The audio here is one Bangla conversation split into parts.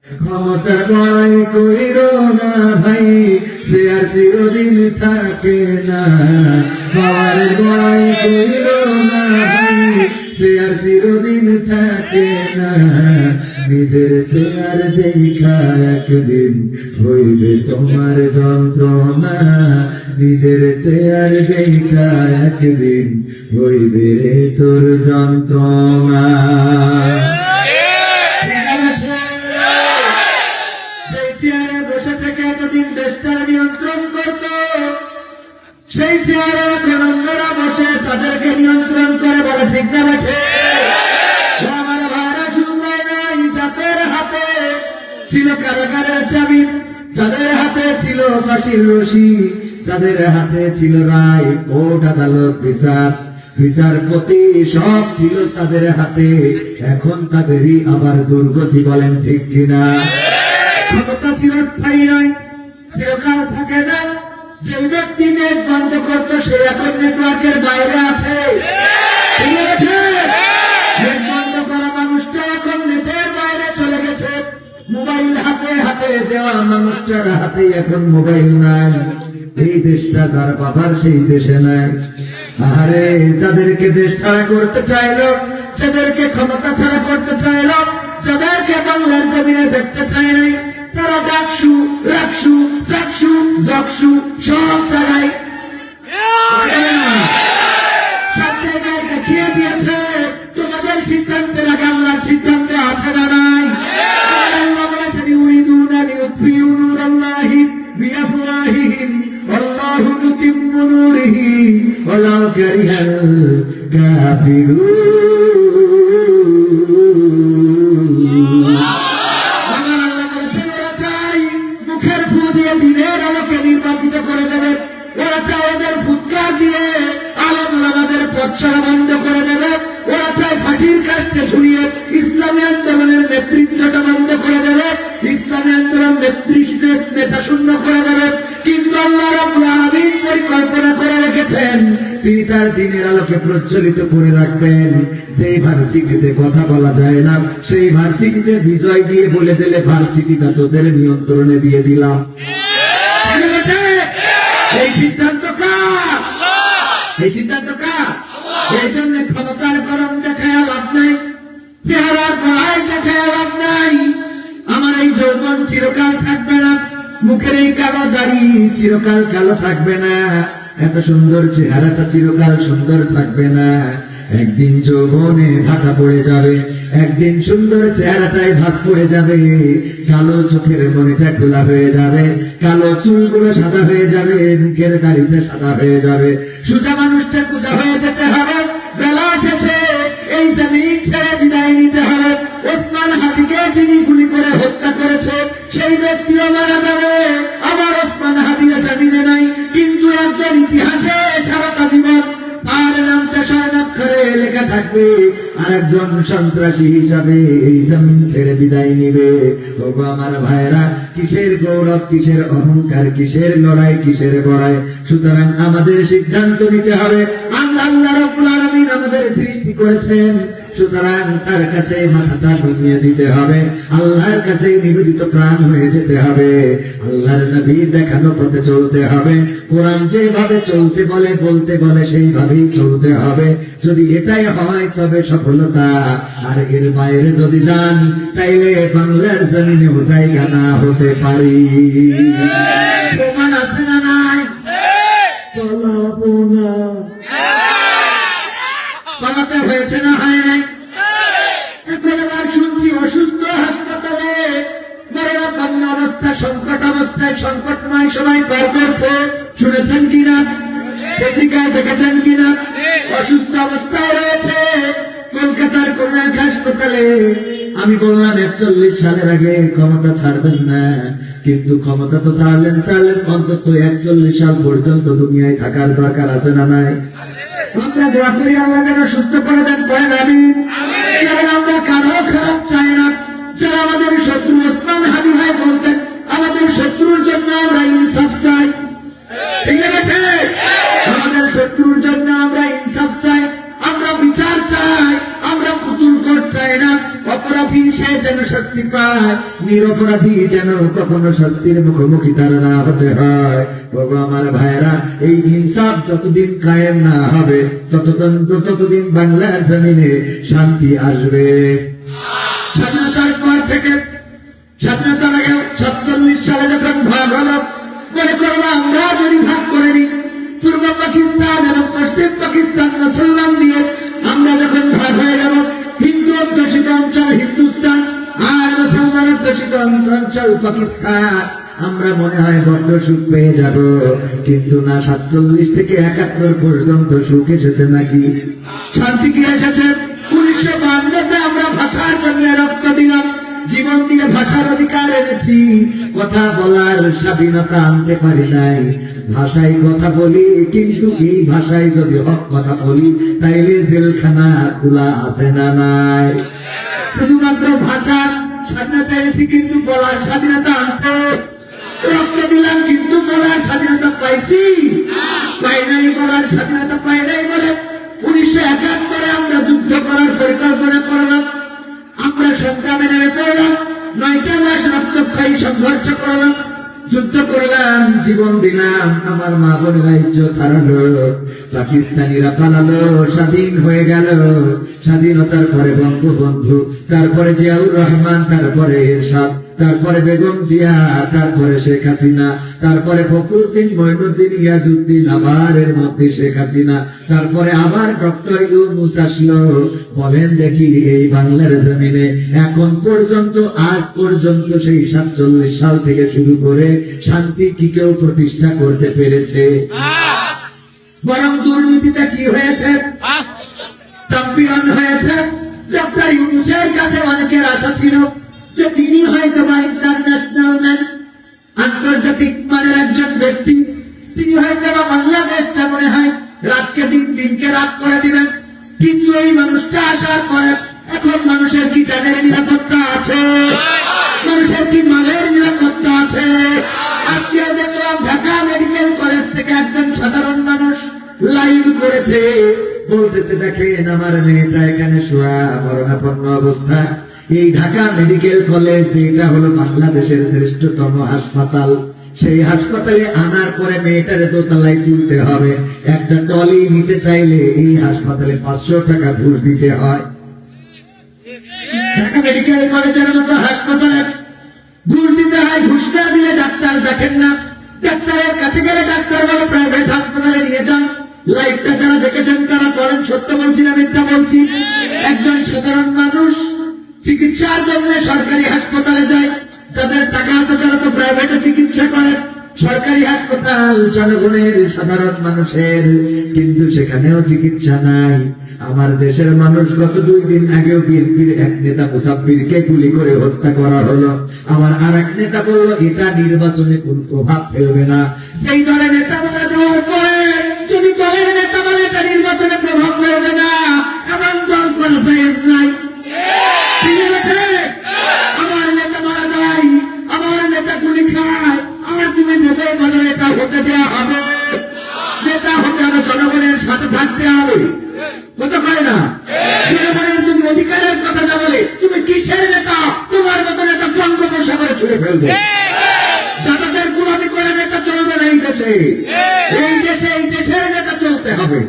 ক্ষমতার বড়াই কইর না ভাই, সে আর চিরদিন থাকে না। পাওয়ারের বড়াই কইর না ভাই, সে আর চিরদিন থাকে না। নিজের চেয়ার দেখা একদিন হইবে তোমার যন্ত্রণা। নিজের চেয়ার দেখা একদিন হইবে রে তোর যন্ত্রণা। চেয়ারে বসে থেকে এতদিন দেশটার নিয়ন্ত্রণ করত, সেই চেয়ারে এখন অন্যরা বসে তাদেরকে নিয়ন্ত্রণ করে, বলে ঠিক না বেঠে? আমার ভাইরা শুনবে নাই, যাদের হাতে ছিল কারাগারের চাবি, যাদের হাতে ছিল ফাঁসির রশি, যাদের হাতে ছিল রায়, কোর্ট, আদালত, বিচারপতি, সব ছিল তাদের হাতে। এখন তাদেরই আবার দুর্গতি, বলেন ঠিক কিনা? ক্ষমতা চিরস্থায়ী নয়, চিরকাল থাকে না। যে ব্যক্তি নেট বন্ধ করতো সে এখন নেটওয়ার্কের বাইরে আছে। নেট বন্ধ করা মানুষটা এখন নেটের বাইরে চলে গেছে। মোবাইল হাতে হাতে দেওয়া মানুষটার হাতে এখন মোবাইল নাই। এই দেশটা যার বাবার সেই দেশে নাই। আরে যাদেরকে দেশ ছাড়া করতে চাইলো, যাদেরকে ক্ষমতা ছাড়া করতে চাইলো, যাদেরকে বাংলার জমিনে দেখতে চায় নাই, তারা ডাকসু, রাকসু, চাকসু, জকসু সব জায়গায় সব জায়গায় দেখিয়ে দিয়েছে। তোমাদের সিদ্ধান্তের আগে আল্লাহর সিদ্ধান্তে আছে না নাই? আল্লাহ বলেছেন ইউরিদুনা লিইউতফিউ নূরাল্লাহি বিআফওয়াহিহিম ওয়াল্লাহু মুতিম্মু নূরিহি ওয়ালাউ কারিহাল কাফিরুন। দিনের আলোকে নির্বাপিত করে দেবে। ওরা চায় ওদের ফুৎকার দিয়ে আলেম ওলামাদের পথচলা বন্ধ করে দেবে। ওরা চায় ফাঁসির কাস্তে ঝুলিয়ে ইসলামী আন্দোলনের নেতৃত্বটা বন্ধ করে দেবে, ইসলামী আন্দোলন নেতা শূন্য করে দেবে। কিন্তু আল্লাহ রাব্বুল আলামিন পরিকল্পনা করে রেখেছেন, তিনি তার দিনের আলোকে প্রজ্বলিত করে রাখবেন। যেই ভার্সিটিতে কথা বলা যায় না, সেই ভার্সিটিতে বিজয় দিয়ে বলে দিলে ভার্সিটিটা তোদের নিয়ন্ত্রণে দিয়ে দিলাম। এই সিদ্ধান্ত কার? এই সিদ্ধান্ত কার? এই জন্য ক্ষমতার গরম দেখায় লাভ নাই, চেহারার বড়াই দেখায় লাভ নাই। আমার এই যৌবন চিরকাল থাকবে না, মুখের এই কালো দাড়ি চিরকাল কালো থাকবে না, এত সুন্দর চেহারাটা চিরকাল সুন্দর থাকবে না। একদিন যৌবনে ভাটা পড়ে যাবে, একদিন সুন্দর চেহারাটাই ভাঁজ পড়ে যাবে, কালো চোখের মনিটা খোলা হয়ে যাবে, কালো চুলগুলো সাদা হয়ে যাবে, মুখের দাড়িটা সাদা হয়ে যাবে, সোজা মানুষটা পূজা হয়ে যেতে হবে। বেলা শেষে এই জমিন ছেড়ে বিদায় নিতে হবে। ওসমান হাদিকে যিনি গুলি করে হত্যা করেছে সেই ব্যক্তিও মারা যাবে। আবার ওসমান হাদিয়া জমিনে নাই, কিন্তু একজন ইতিহাসে সারাটা জীবন তার নামটা স্বর্ণাক্ষরে লেখা থাকবে, আর একজন সন্ত্রাসী হিসাবে এই জমিন ছেড়ে বিদায় নিবে। ওগো আমার ভাইরা, কিসের গৌরব, কিসের অহংকার, কিসের লড়াই, কিসের বড়াই? সুতরাং আমাদের সিদ্ধান্ত নিতে হবে। আল্লাহ রাব্বুল আলামিন আমাদের সৃষ্টি করেছেন, সুতরাং তার কাছে মাথাটা নুইয়ে দিতে হবে, আল্লাহর কাছে নিবেদিত প্রাণ হয়ে যেতে হবে, আল্লাহর নবীর দেখানো পথে চলতে হবে, কোরআন যেভাবে চলতে বলে বলতে বলে সেইভাবেই চলতে হবে। যদি এটাই হয় তবে সফলতা, আর এর বাইরে যদি যান তাইলে বাংলার জমিনেও জায়গা না হতে পারি। প্রমাণ আছে না নাই? পালাতে হয়েছে না হয় নাই? এখন আবার শুনছি অসুস্থ হাসপাতালে মরণাপন্ন অবস্থা, সংকট অবস্থায় সংকটময় সময় পার করছে। শুনেছেন কিনা? পত্রিকায় দেখেছেন কিনা? অসুস্থ অবস্থায় রয়েছে কলকাতার কোন এক হাসপাতালে। আমি বললাম 41 সালের আগে ক্ষমতা ছাড়বেন না, কিন্তু ক্ষমতা তো ছাড়লেন অন্তত 41 সাল পর্যন্ত দুনিয়ায় থাকার দরকার আছে না নাই? আমরা দোয়া করি আল্লাহ যেন সুস্থ করে দেন, পড়েন আমিন। কারণ আমরা কারো খারাপ চাই না। যারা আমাদের শত্রু, ওসমান হাদি ভাই বলতেন আমাদের শত্রুর জন্য আমরা ইনসাফ চাই, ঠিক আছে? আমাদের শত্রুর জন্য আমরা ইনসাফ চাই, আমরা বিচার চাই, আমরা পুতুল কোর্ট চাই না। অপরাধী সে যেন শাস্তি পায়, নিরপরাধী যেন কখনো শাস্তির মুখোমুখি তার না হতে হয়। বাবা আমার ভাইরা, এই ইনসাফ যতদিন কায়েম না হবে ততদিন বাংলার জমিনে শান্তি আসবে। স্বাধীনতার পর থেকে, স্বাধীনতার আগে 47 সালে যখন ভাগ হলো, মনে করলো আমরা যদি ভাগ করে নিই, পূর্ব পাকিস্তান এবং পশ্চিম পাকিস্তান মুসলমান দিয়ে আমরা যখন ভাগ হয়ে যাব, হিন্দু অধ্যুষিত অঞ্চল হিন্দুস্তান আর মুসলমান অধ্যুষিত অঞ্চল পাকিস্তান, আমরা মনে হয় বড্ড সুখ পেয়ে যাব। কিন্তু না, 47 থেকে 71 পর্যন্ত সুখ এসেছে নাকি? শান্তি কি এসেছে? 1952-তে আমরা ভাষার জন্য রক্ত দিলাম, জীবন দিয়ে ভাষার অধিকার এনেছি, কথা বলার স্বাধীনতা আনতে পারি নাই। ভাষায় কথা বলি, কিন্তু এই ভাষায় যদি হক কথা বলি তাইলে জেলখানা খোলা আছে না নাই? শুধুমাত্র ভাষার স্বাধীনতা এনেছি, কিন্তু বলার স্বাধীনতা আনতে রক্ত দিলাম, কিন্তু বলার স্বাধীনতা পাইছি? পাই নাই। বলার স্বাধীনতা পাই নাই বলে 1971-এ আমরা যুদ্ধ করার পরিকল্পনা করলাম, আমরা সংগ্রামে নেমে পড়লাম, 9টা মাস রক্তক্ষয়ী সংঘর্ষ করলাম, যুদ্ধ করলাম, জীবন দিলাম, আমার মা বোনেরা ইজ্জত হারালো, পাকিস্তানিরা পালালো, স্বাধীন হয়ে গেল। স্বাধীনতার পরে বঙ্গবন্ধু, তারপরে জিয়াউর রহমান, তারপরে এরশাদ, তারপরে বেগম জিয়া, তারপরে শেখ হাসিনা, তারপরে ফখরুদ্দিন, মঈনুদ্দিন, ইয়াজউদ্দিন, আবার এর মধ্যে শেখ হাসিনা, তারপরে আবার ডক্টর ইউনূস আসলো। বলেন দেখি, এই বাংলার জমিনে এখন পর্যন্ত, আজ পর্যন্ত সেই 47 সাল থেকে শুরু করে শান্তি কি কেউ প্রতিষ্ঠা করতে পেরেছে? বরং দুর্নীতিতে কি হয়েছে? চ্যাম্পিয়ন হয়েছে। ডক্টর ইউনূসের কাছে অনেকের আশা ছিল যে তিনি হয়তো বা ইন্টারন্যাশনাল ম্যান, আন্তর্জাতিক মানের একজন ব্যক্তি, তিনি হয়তো বা বাংলাদেশটা মনে হয় রাতকে দিন, দিনকে রাত করে দিবেন। কিন্তু এই মানুষটা আসার পরে এখন মানুষের কি জানের নিরাপত্তা আছে? মানুষের কি মালের নিরাপত্তা আছে? আজকে দেখলাম ঢাকা মেডিকেল কলেজ থেকে একজন সাধারণ মানুষ লাইভ করেছে, বলতেছে দেখেন আমার মেয়েটা এখানে শোয়া মরণাপন্ন অবস্থা। এই ঢাকা মেডিকেল কলেজ, এটা হলো বাংলাদেশের শ্রেষ্ঠতম হাসপাতাল। সেই হাসপাতালে আনার পরে মেয়েটারে দোতলায় তুলতে হবে, একটা টলি নিতে চাইলে এই হাসপাতালে 500 টাকা ঘুষ দিতে হয়। ঢাকা মেডিকেল কলেজের মতো হাসপাতালে ঘুষ দিতে হয়, ঘুষ না দিলে ডাক্তার দেখেন না। ডাক্তারের কাছে গেলে ডাক্তার বলে প্রাইভেট হাসপাতালে নিয়ে যান। লাইভটা যারা দেখেছেন তারা বলেন সত্য বলছি না মিথ্যা বলছি? একজন সাধারণ মানুষ চিকিৎসার জন্য সরকারি হাসপাতালে যায়, যাদের টাকা আছে তারা তো প্রাইভেটে চিকিৎসা করে। সরকারি হাসপাতাল জনগণের, সাধারণ মানুষের, কিন্তু সেখানেও চিকিৎসা নাই। আমার দেশের মানুষ গত 2 দিন আগেও বিএনপির এক নেতা মুসাব্বিরকে গুলি করে হত্যা করা হলো। আমার আর এক নেতা বলল এটা নির্বাচনে কোন প্রভাব ফেলবে না। সেই দলের নেতা বলে দেওয়ার পরে যদি দলের নেতা বলে এটা নির্বাচনে প্রভাব ফেলবে না, এমন দল কোনো ফেজ নাই। আমার নেতা মারা যায়, আমার নেতা গুলি খায়, আর তুমি নেতা বলে এটা হতে দেওয়া হবে? নেতা হতে হবে, জনগণের সাথে থাকতে হবে, হতে পারে না। জনগণের যদি অধিকারের কথা না বলে তুমি কিসের নেতা? তোমার মতো নেতা বঙ্গোপসাগরে ছুড়ে ফেলবে। যাদের গোলামি করে নেতা চলবে না এই দেশে। এই দেশে, এই দেশের নেতা চলতে হবে।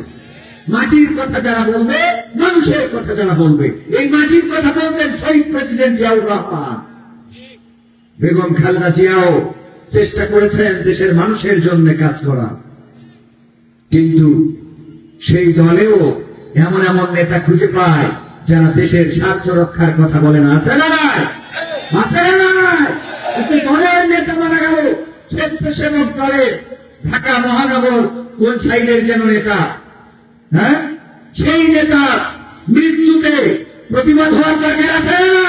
মাটির কথা যারা বলবে, মানুষের কথা যারা বলবে, এই মাটির কথা বলতেন শহীদ প্রেসিডেন্ট জিয়াউর রহমান। বেগম খালেদা জিয়াও চেষ্টা করেছেন দেশের মানুষের জন্য কাজ করা, কিন্তু সেই দলেও এমন এমন নেতা খুঁজে পায় যারা দেশের স্বার্থ রক্ষার কথা বলেন। আছে না নাই? আছে না নাই? দলের নেতা মারা গেল, স্বেচ্ছাসেবক দলের ঢাকা মহানগর কোন সাইডের যেন নেতা, হ্যাঁ, সেই নেতা মৃত্যুতে প্রতিবাদ হওয়ার দরকার আছে না?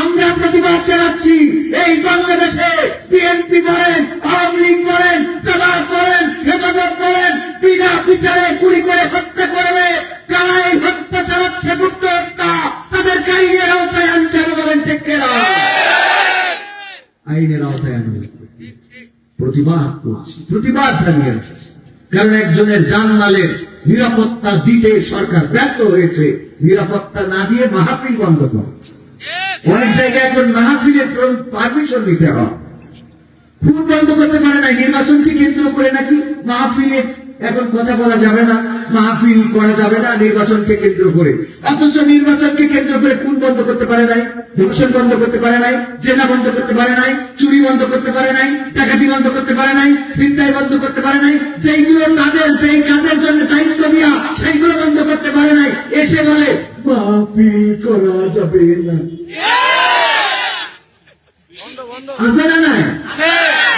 আমরা প্রতিবাদ চালাচ্ছি। এই বাংলাদেশে বিএনপি বলেন, আওয়ামী লীগ বলেন, জামাত বলেন, হেফাজত বলেন, বিনা বিচারে গুলি করে হত্যা করবে। কারা এই হত্যা চালাচ্ছে? গুপ্ত হত্যা। তাদের আইনের আওতায় আনতে হবে, বলেন ঠিক কিনা? আইনের আওতায় আনবে। প্রতিবাদ করছি, প্রতিবাদ জানিয়ে রাখছি, কারণ একজনের জানমালের নিরাপত্তা দিতে সরকার ব্যর্থ হয়েছে। নিরাপত্তা না দিয়ে মাহফিল বন্ধ করে, অনেক জায়গায় এখন মাহফিলের পারমিশন নিতে হয়। খুব বন্ধ করতে পারে না, নির্বাচনকে কেন্দ্র করে নাকি মাহফিলে এখন কথা বলা যাবে না, মাহফিল করা যাবে না নির্বাচনকে কেন্দ্র করে। অথচ নির্বাচনকে কেন্দ্র করে খুন বন্ধ করতে পারে নাই, ধর্ষণ বন্ধ করতে পারে নাই, জেনা বন্ধ করতে পারে নাই, চুরি বন্ধ করতে পারে নাই, ডাকাতি বন্ধ করতে পারে নাই, ছিনতাই বন্ধ করতে পারে নাই। সেইগুলো তাদের যেই কাজের জন্য দায়িত্ব দিয়া সেইগুলো বন্ধ করতে পারে নাই। এসে বলে মাহফিল করা যাবে না। আছে না নাই?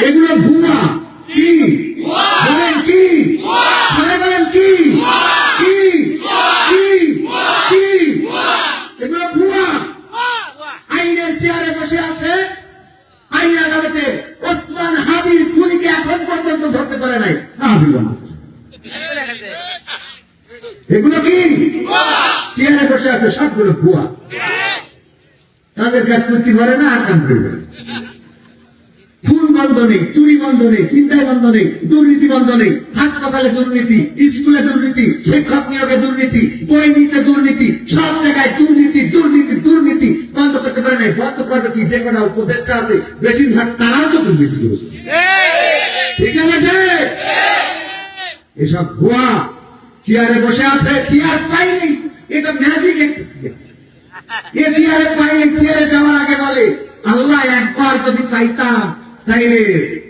এগুলো ভুয়া। কি বলেন? কি বলেন? কি কি কি কি এগুলো ভুয়া। আইনের চেয়ারে বসে আছে, আইন আদালতে ওসমান হাবির খুনিকে এখন পর্যন্ত ধরতে পারে নাই। এগুলো কি চেয়ারে বসে আছে, সবগুলো ভুয়া। তাদের কাজ করতে পারে না, আর কাম করবে। খুন বন্ধ নেই, চুরি বন্ধ নেই, ছিনতাই বন্ধ নেই, দুর্নীতি বন্ধ নেই, হাসপাতালে দুর্নীতি, স্কুলে দুর্নীতি, শিক্ষক নিয়োগে দুর্নীতি, বই নিতে দুর্নীতি, সব জায়গায় দুর্নীতি দুর্নীতি দুর্নীতি বন্ধ করতে পারে নাই। বন্ধ করবে কি? যে কটা উপদেষ্টা আছে বেশিরভাগ তারাও তো দুর্নীতি করেছে। ঠিক আছে? এসব ভুয়া। চেয়ারে বসে আছে, চেয়ার পাইনি, এটা ম্যাজিক একটা চেয়ারে পাইনি। চেয়ারে যাওয়ার আগে বলে আল্লাহ একবার যদি পাইতাম তাইলে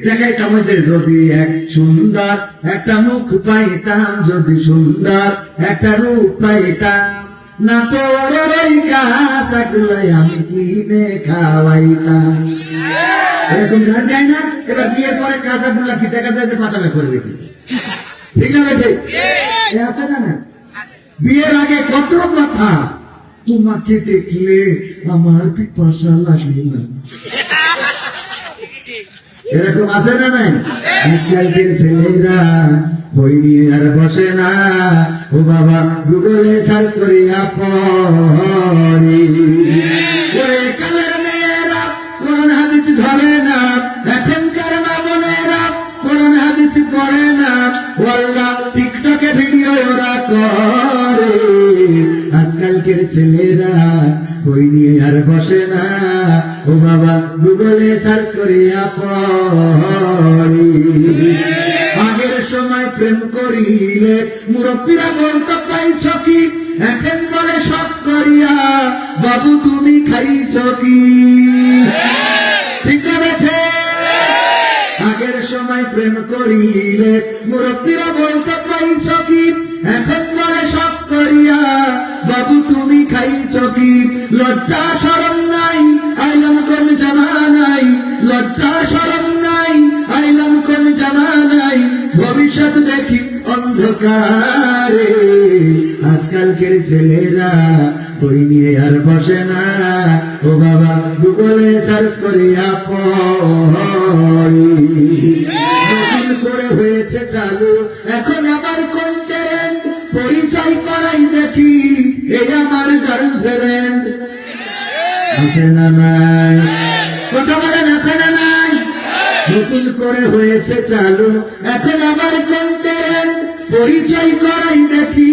দেখাইতাম যে যদি এক সুন্দর একটা মুখ পাইতাম, যদি সুন্দর একটা রূপ পাইতাম, না তোর ওই কাঁচাগুলাই আমি কিনে খাওয়াইতাম। এরকম গান যায় না? এবার বিয়ের পরে কাঁচাগুলা কি দেখা যায় যে পাঠাবে করে রেখেছে। ঠিক আছে? আছে না? না, বিয়ের আগে কত কথা, তোমাকে দেখলে আমার পিপাসা লাগে না, এরকম আছে না নাই? আজকালকের ছেলেরা বই নিয়ে আর বসে না, ও বাবা গুগলে সার্চ করিয়া পড়ি। ওরে কালের মেয়েরা কোরআন হাদিস ধরে না, এখনকার মা বোনেরা কোরআন হাদিস পড়ে না, ওয়াল্লাহ টিকটকে ভিডিও ওরা করে। আজকালকের ছেলেরা বই নিয়ে আর বসে না, ও বাবা গুগলে সার্চ করিয়া পড়ি। আগের সময় প্রেম করিলে মুরব্বীরা বলতো পাইছ কি, এখন বলে সব করিয়া বাবু তুমি খাইছ কি? ঠিক না বেঠে? আগের সময় প্রেম করিলে মুরব্বীরা বলতো পাইছ কি, এখন বলে সব করিয়া বাবু তুমি খাইছ কি? লজ্জা শরম নাই, আইলাম কোন জামানাই, লজ্জা শরম নাই, আইলাম কোন জামানাই, ভবিষ্যৎ দেখি অন্ধকারে। আজকালকের ছেলেরা বই নিয়ে আর বসে না, ও বাবা গুগলে সার্চ করিয়া পড়ি। নতুন করে হয়েছে চালু এখন আমার কোন ট্রেন্ড, পরিচয় করাই দেখি এই আমার গার্লফ্রেন্ড। আছে না নাই? কথা বলেন আছে না নাই? নতুন করে হয়েছে চালু এখন আমার কোন ট্রেন্ড, পরিচয় করাই দেখি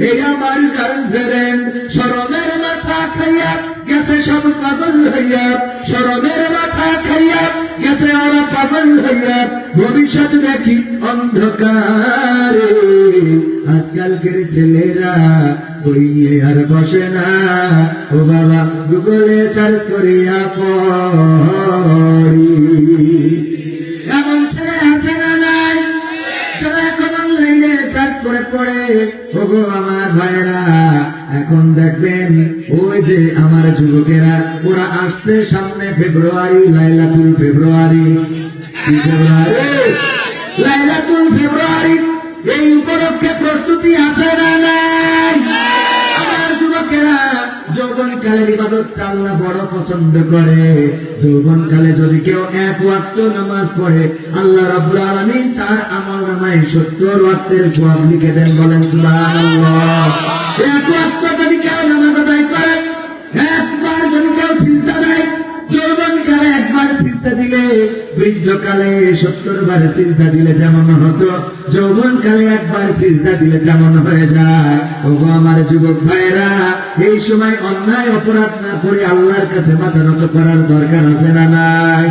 এই আমার গার্লফ্রেন্ড। শরমের মাথা খাইয়া গেছে সব পাগল হইয়া, শরমের মাথা খাইয়া গেছে ওরা পাগল হইয়া, ভবিষ্যৎ দেখি অন্ধকারে। আজকালকের ছেলেরা বইয়ে আর বসে না, ও বাবা গুগলে সার্চ করিয়া পড়ি। এমন ছেলে আছে না নাই যারা এখন অনলাইনে সার্চ করে পড়ে? ওগো আমার ভাইরা, এখন দেখবেন ওই যে আমার যুবকেরা ওরা আসছে সামনে ফেব্রুয়ারি, লাইলাতুল ফেব্রুয়ারি। লাইলাতুল ফেব্রুয়ারি, এই উপলক্ষে প্রস্তুতি আছে না নাই? আমার যুবকেরা যৌবন কালের ইবাদতটা আল্লাহ বড় পছন্দ করে। যৌবন কালে যদি কেউ এক ওয়াক্ত নামাজ পড়ে আল্লাহ রাব্বুল আলামিন তার আমল নামায় 70 ওয়াক্তের সওয়াব লিখে দেন। বলেন সুবহানাল্লাহ। এক ওয়াক্ত যদি কেউ নামাজ আদায় করে, একবার যদি কেউ সিজদা দেয়, যৌবন কালে একবার সিজদা দিলে, বৃদ্ধকালে 70 বার সিজদা দিলে যেমন হতো, যৌবনকালে একবার সিজদা দিলে তেমন হয়ে যায়। ওগো আমার যুবক ভাইরা, এই সময় অন্যায় অপরাধ না করে আল্লাহর কাছে মাথা নত করার দরকার আছে না নাই?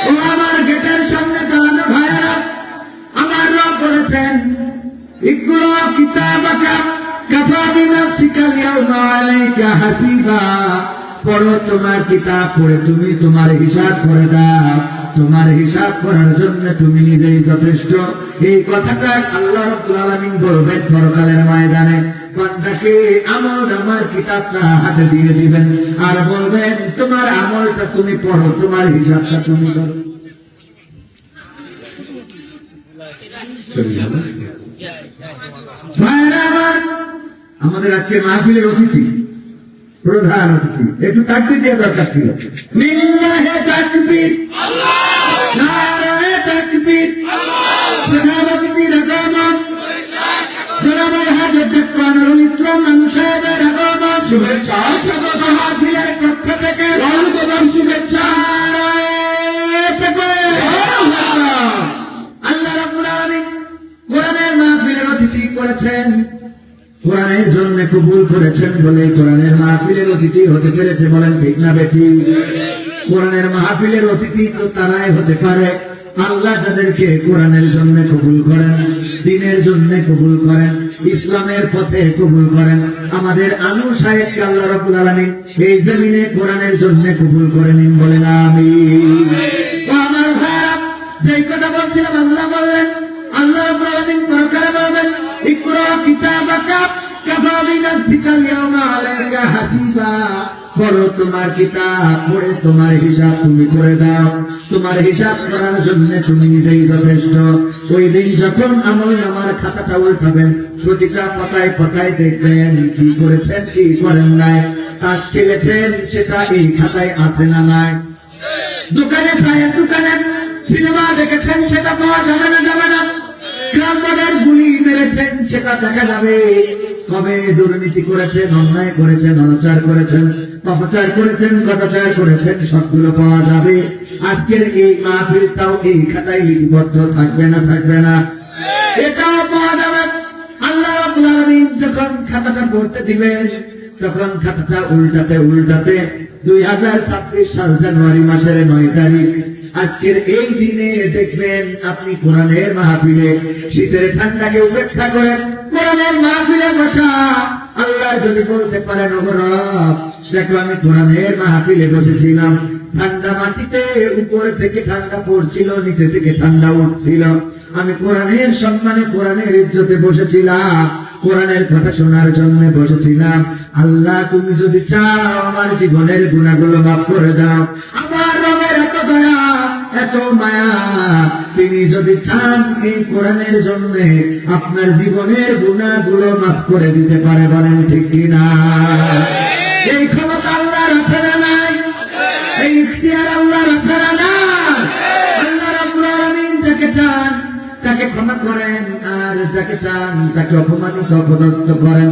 ও আমার গেটের সামনে দাঁড়ানো ভাইরা, আমার রব বলেছেন, ইকরা কিতাবাকা কাফা বিনাফসিকা আল-ইয়াওমা আলাইকা হাসিবা। পড়ো, তোমার কিতাব পড়ে তুমি তোমার হিসাব করে দাও, তোমার হিসাব করার জন্য তুমি নিজেই যথেষ্ট। এই কথাটা আল্লাহ রাব্বুল আলামিন বলবেন পরকালের ময়দানে। বান্দাকে আমল আমার কিতাবটা হাতে দিয়ে দিবেন আর বলবেন, তোমার আমলটা তুমি পড়ো, তোমার হিসাবটা তুমি করো। ভাইরা আমার, আমাদের আজকে মাহফিলের অতিথি, প্রধান অতিথি, একটু তাকবীর দেওয়া দরকার ছিল। লিল্লাহি তাকবীর, নারায়ে তাকবীর। জনাব অতিথির আগমন, জনাব হাজরত কোরআনুল ইসলাম মানুষ সাহেবের আগমন, শুভেচ্ছা স্বাগত মাহফিলের পক্ষ থেকে রহমত শুভেচ্ছা। নারায়ে তাকবীর। আল্লাহ রাব্বুল আলামিন কোরআনের মাহফিলের অতিথি করেছেন, কোরআনের জন্য কবুল করেছেন বলে কোরআনের মাহফিলের অতিথি হতে পেরেছে। বলেন ঠিক না বেটি? কোরআনের মাহফিলের অতিথি তো তারাই হতে পারে আল্লাহ যাদেরকে কোরআনের জন্য কবুল করেন, দ্বীনের জন্য কবুল করেন, ইসলামের পথে কবুল করেন। আমাদের আনু সাহেবকে আল্লাহ রাব্বুল আলামিন এই জমিনে কোরআনের জন্য কবুল করে নিন, বলেন আমিন। ও আমার ভাইরা, যেই কথা বলছিলাম, আল্লাহ বললেন, আল্লাহ রাব্বুল আলামিন পরকালে বলবেন, ইকরা কিতাবাকা কাফা বিনাফসিকা আল-ইয়াওমা আলাইকা হাসিবা। পড়ো, তোমার কিতাব পড়ে তোমার হিসাব তুমি করে দাও, তোমার হিসাব করার জন্য তুমি নিজেই যথেষ্ট। ওই দিন যখন আমলনামার খাতাটা উল্টাবেন, প্রতিটা পাতায় পাতায় দেখবেন কি করেছেন কি করেন নাই। তাস খেলেছেন সেটা এই খাতায় আছে না নাই? দোকানে চায়ের দোকানে সিনেমা দেখেছেন সেটা পাওয়া যাবে না, যাবে না? গ্রাম বাজার গুলি মেরেছেন সেটা দেখা যাবে। কবে দুর্নীতি করেছেন, অন্যায় করেছেন, অনাচার করেছেন, পাপাচার করেছেন, গদাচার করেছেন, সবগুলো পাওয়া যাবে। আজকের এই মাহফিলটাও এই খাতায় লিপিবদ্ধ থাকবে না, থাকবে না? এটাও পাওয়া যাবে। আল্লাহ রাব্বুল আলামিন যখন খাতাটা পড়তে দিবেন, তখন খাতাটা উল্টাতে উল্টাতে 2026 সাল জানুয়ারি মাসের 9 তারিখ আজকের এই দিনে দেখবেন আপনি কোরআনের মাহফিলে, শীতের ঠান্ডাকে উপেক্ষা করে কোরআনের মাহফিলে বসা। আল্লাহ যদি বলতে পারেন, ওগো রব দেখো আমি কোরআনের মাহফিলে বসেছিলাম, ঠান্ডা মাটিতে উপরে থেকে ঠান্ডা পড়ছিল, নিচে থেকে ঠান্ডা উঠছিল, আমি কোরআনের সম্মানে কোরআনের ইজ্জতে বসেছিলাম, কোরআনের কথা শোনার জন্য বসেছিলাম। আল্লাহ তুমি যদি চাও আমার জীবনের গুনাহগুলো মাফ করে দাও। আমার রবের এত দয়া, এত মায়া, তিনি যদি চান এই কোরআনের জন্য আপনার জীবনের গুনাহগুলো মাফ করে দিতে পারে, বলেন ঠিক কিনা? এই ক্ষমতা আল্লাহর আছে না নাই? এই ইখতিয়ার আল্লাহর আছে না নাই? আল্লাহ রাব্বুল আলামিন যাকে চান তাকে ক্ষমা করেন, আর যাকে চান তাকে অপমানিত অপদস্থ করেন।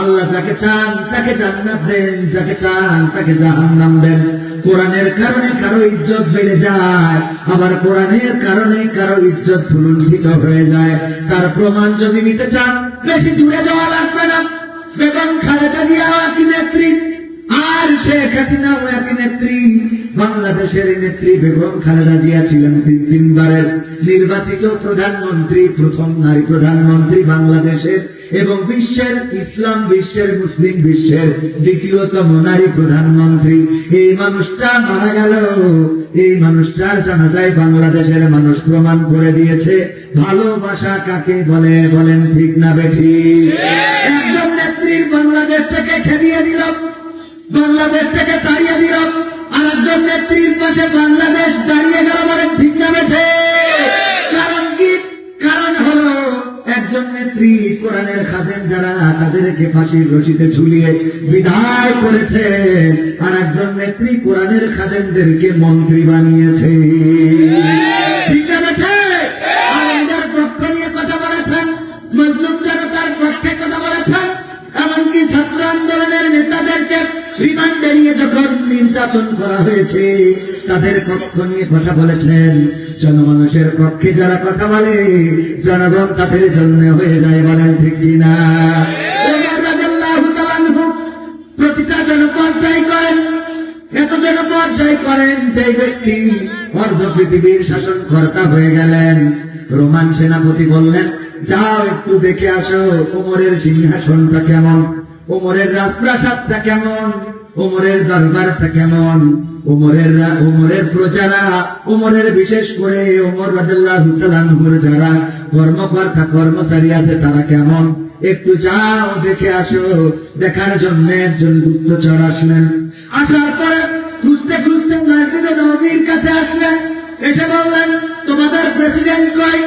আল্লাহ যাকে চান তাকে জান্নাত দেন, যাকে চান তাকে জাহান্নাম দেন। কোরআনের কারণে কারো ইজ্জত বেড়ে যায়, আবার কোরআনের কারণে কারো ইজ্জত ভুলুণ্ঠিত হয়ে যায়। তার প্রমাণ যদি নিতে চান, বেশি দূরে যাওয়া লাগবে না। বেগম খালেদা জিয়া একই নেত্রী, আর শেখ হাসিনাও একই নেত্রী। বাংলাদেশের নেত্রী বেগম খালেদা জিয়া ছিলেন 3 বারের নির্বাচিত প্রধানমন্ত্রী, প্রথম নারী প্রধানমন্ত্রী বাংলাদেশের, এবং বিশ্বের ইসলাম বিশ্বের মুসলিম বিশ্বের দ্বিতীয়তম নারী প্রধানমন্ত্রী। এই মানুষটা মারা গেল, এই মানুষটার জানাজায় বাংলাদেশের মানুষ প্রমাণ করে দিয়েছে ভালোবাসা কাকে বলে, বলেন ঠিক না বেঠি? একজন নেত্রীর বাংলাদেশ থেকে খেদিয়ে দিল, বাংলাদেশ থেকে তাড়িয়ে দিল, আর একজন নেত্রীর পাশে বাংলাদেশ দাঁড়িয়ে গেল, বলেন ঠিক না বেঠে? কারণ কি? কারণ হলো একজন নেত্রী কোরআনের খাদেম যারা, তাদেরকে ফাঁসির রশিতে ঝুলিয়ে বিদায় করেছে, আর একজন নেত্রী কোরআনের খাদেমদেরকে মন্ত্রী বানিয়েছে। ঠিক না বেঠে? আলেমদের পক্ষ নিয়ে কথা বলেছেন, মজলুম জনতার পক্ষে কথা বলেছেন, এমনকি ছাত্র আন্দোলনের নেতাদেরকে রিমান্ডে নিয়ে যখন নির্যাতন করা হয়েছে, তাদের পক্ষ নিয়ে কথা বলেছেন। জনমানুষের পক্ষে যারা কথা বলে, জনগণ তাদের জন্য হয়ে যায়, বলেন ঠিক কিনা? ওমর রাদিয়াল্লাহু তাআলা আনহু প্রতিটা জনপর্যায় করেন, এত জনপর্যায় করেন যে ব্যক্তি অর্ধ পৃথিবীর শাসনকর্তা হয়ে গেলেন। রোমান সেনাপতি বললেন, যাও একটু দেখে আসো ওমরের সিংহাসনটা কেমন, ওমরের রাজপ্রাসাদটা কেমন, ওমরের দরবারটা কেমন, ওমরের প্রজারা, ওমরের বিশেষ করে ওমর রাদিয়াল্লাহু তাআলা আনহুর যারা কর্মকর্তা কর্মচারী আছে তারা কেমন, একটু যাও দেখে আসো। দেখার জন্য একজন গুপ্তচর আসলেন। আসার পরে খুঁজতে খুঁজতে মসজিদে নববীর কাছে আসলেন। এসে বললেন, তোমাদের প্রেসিডেন্ট কই,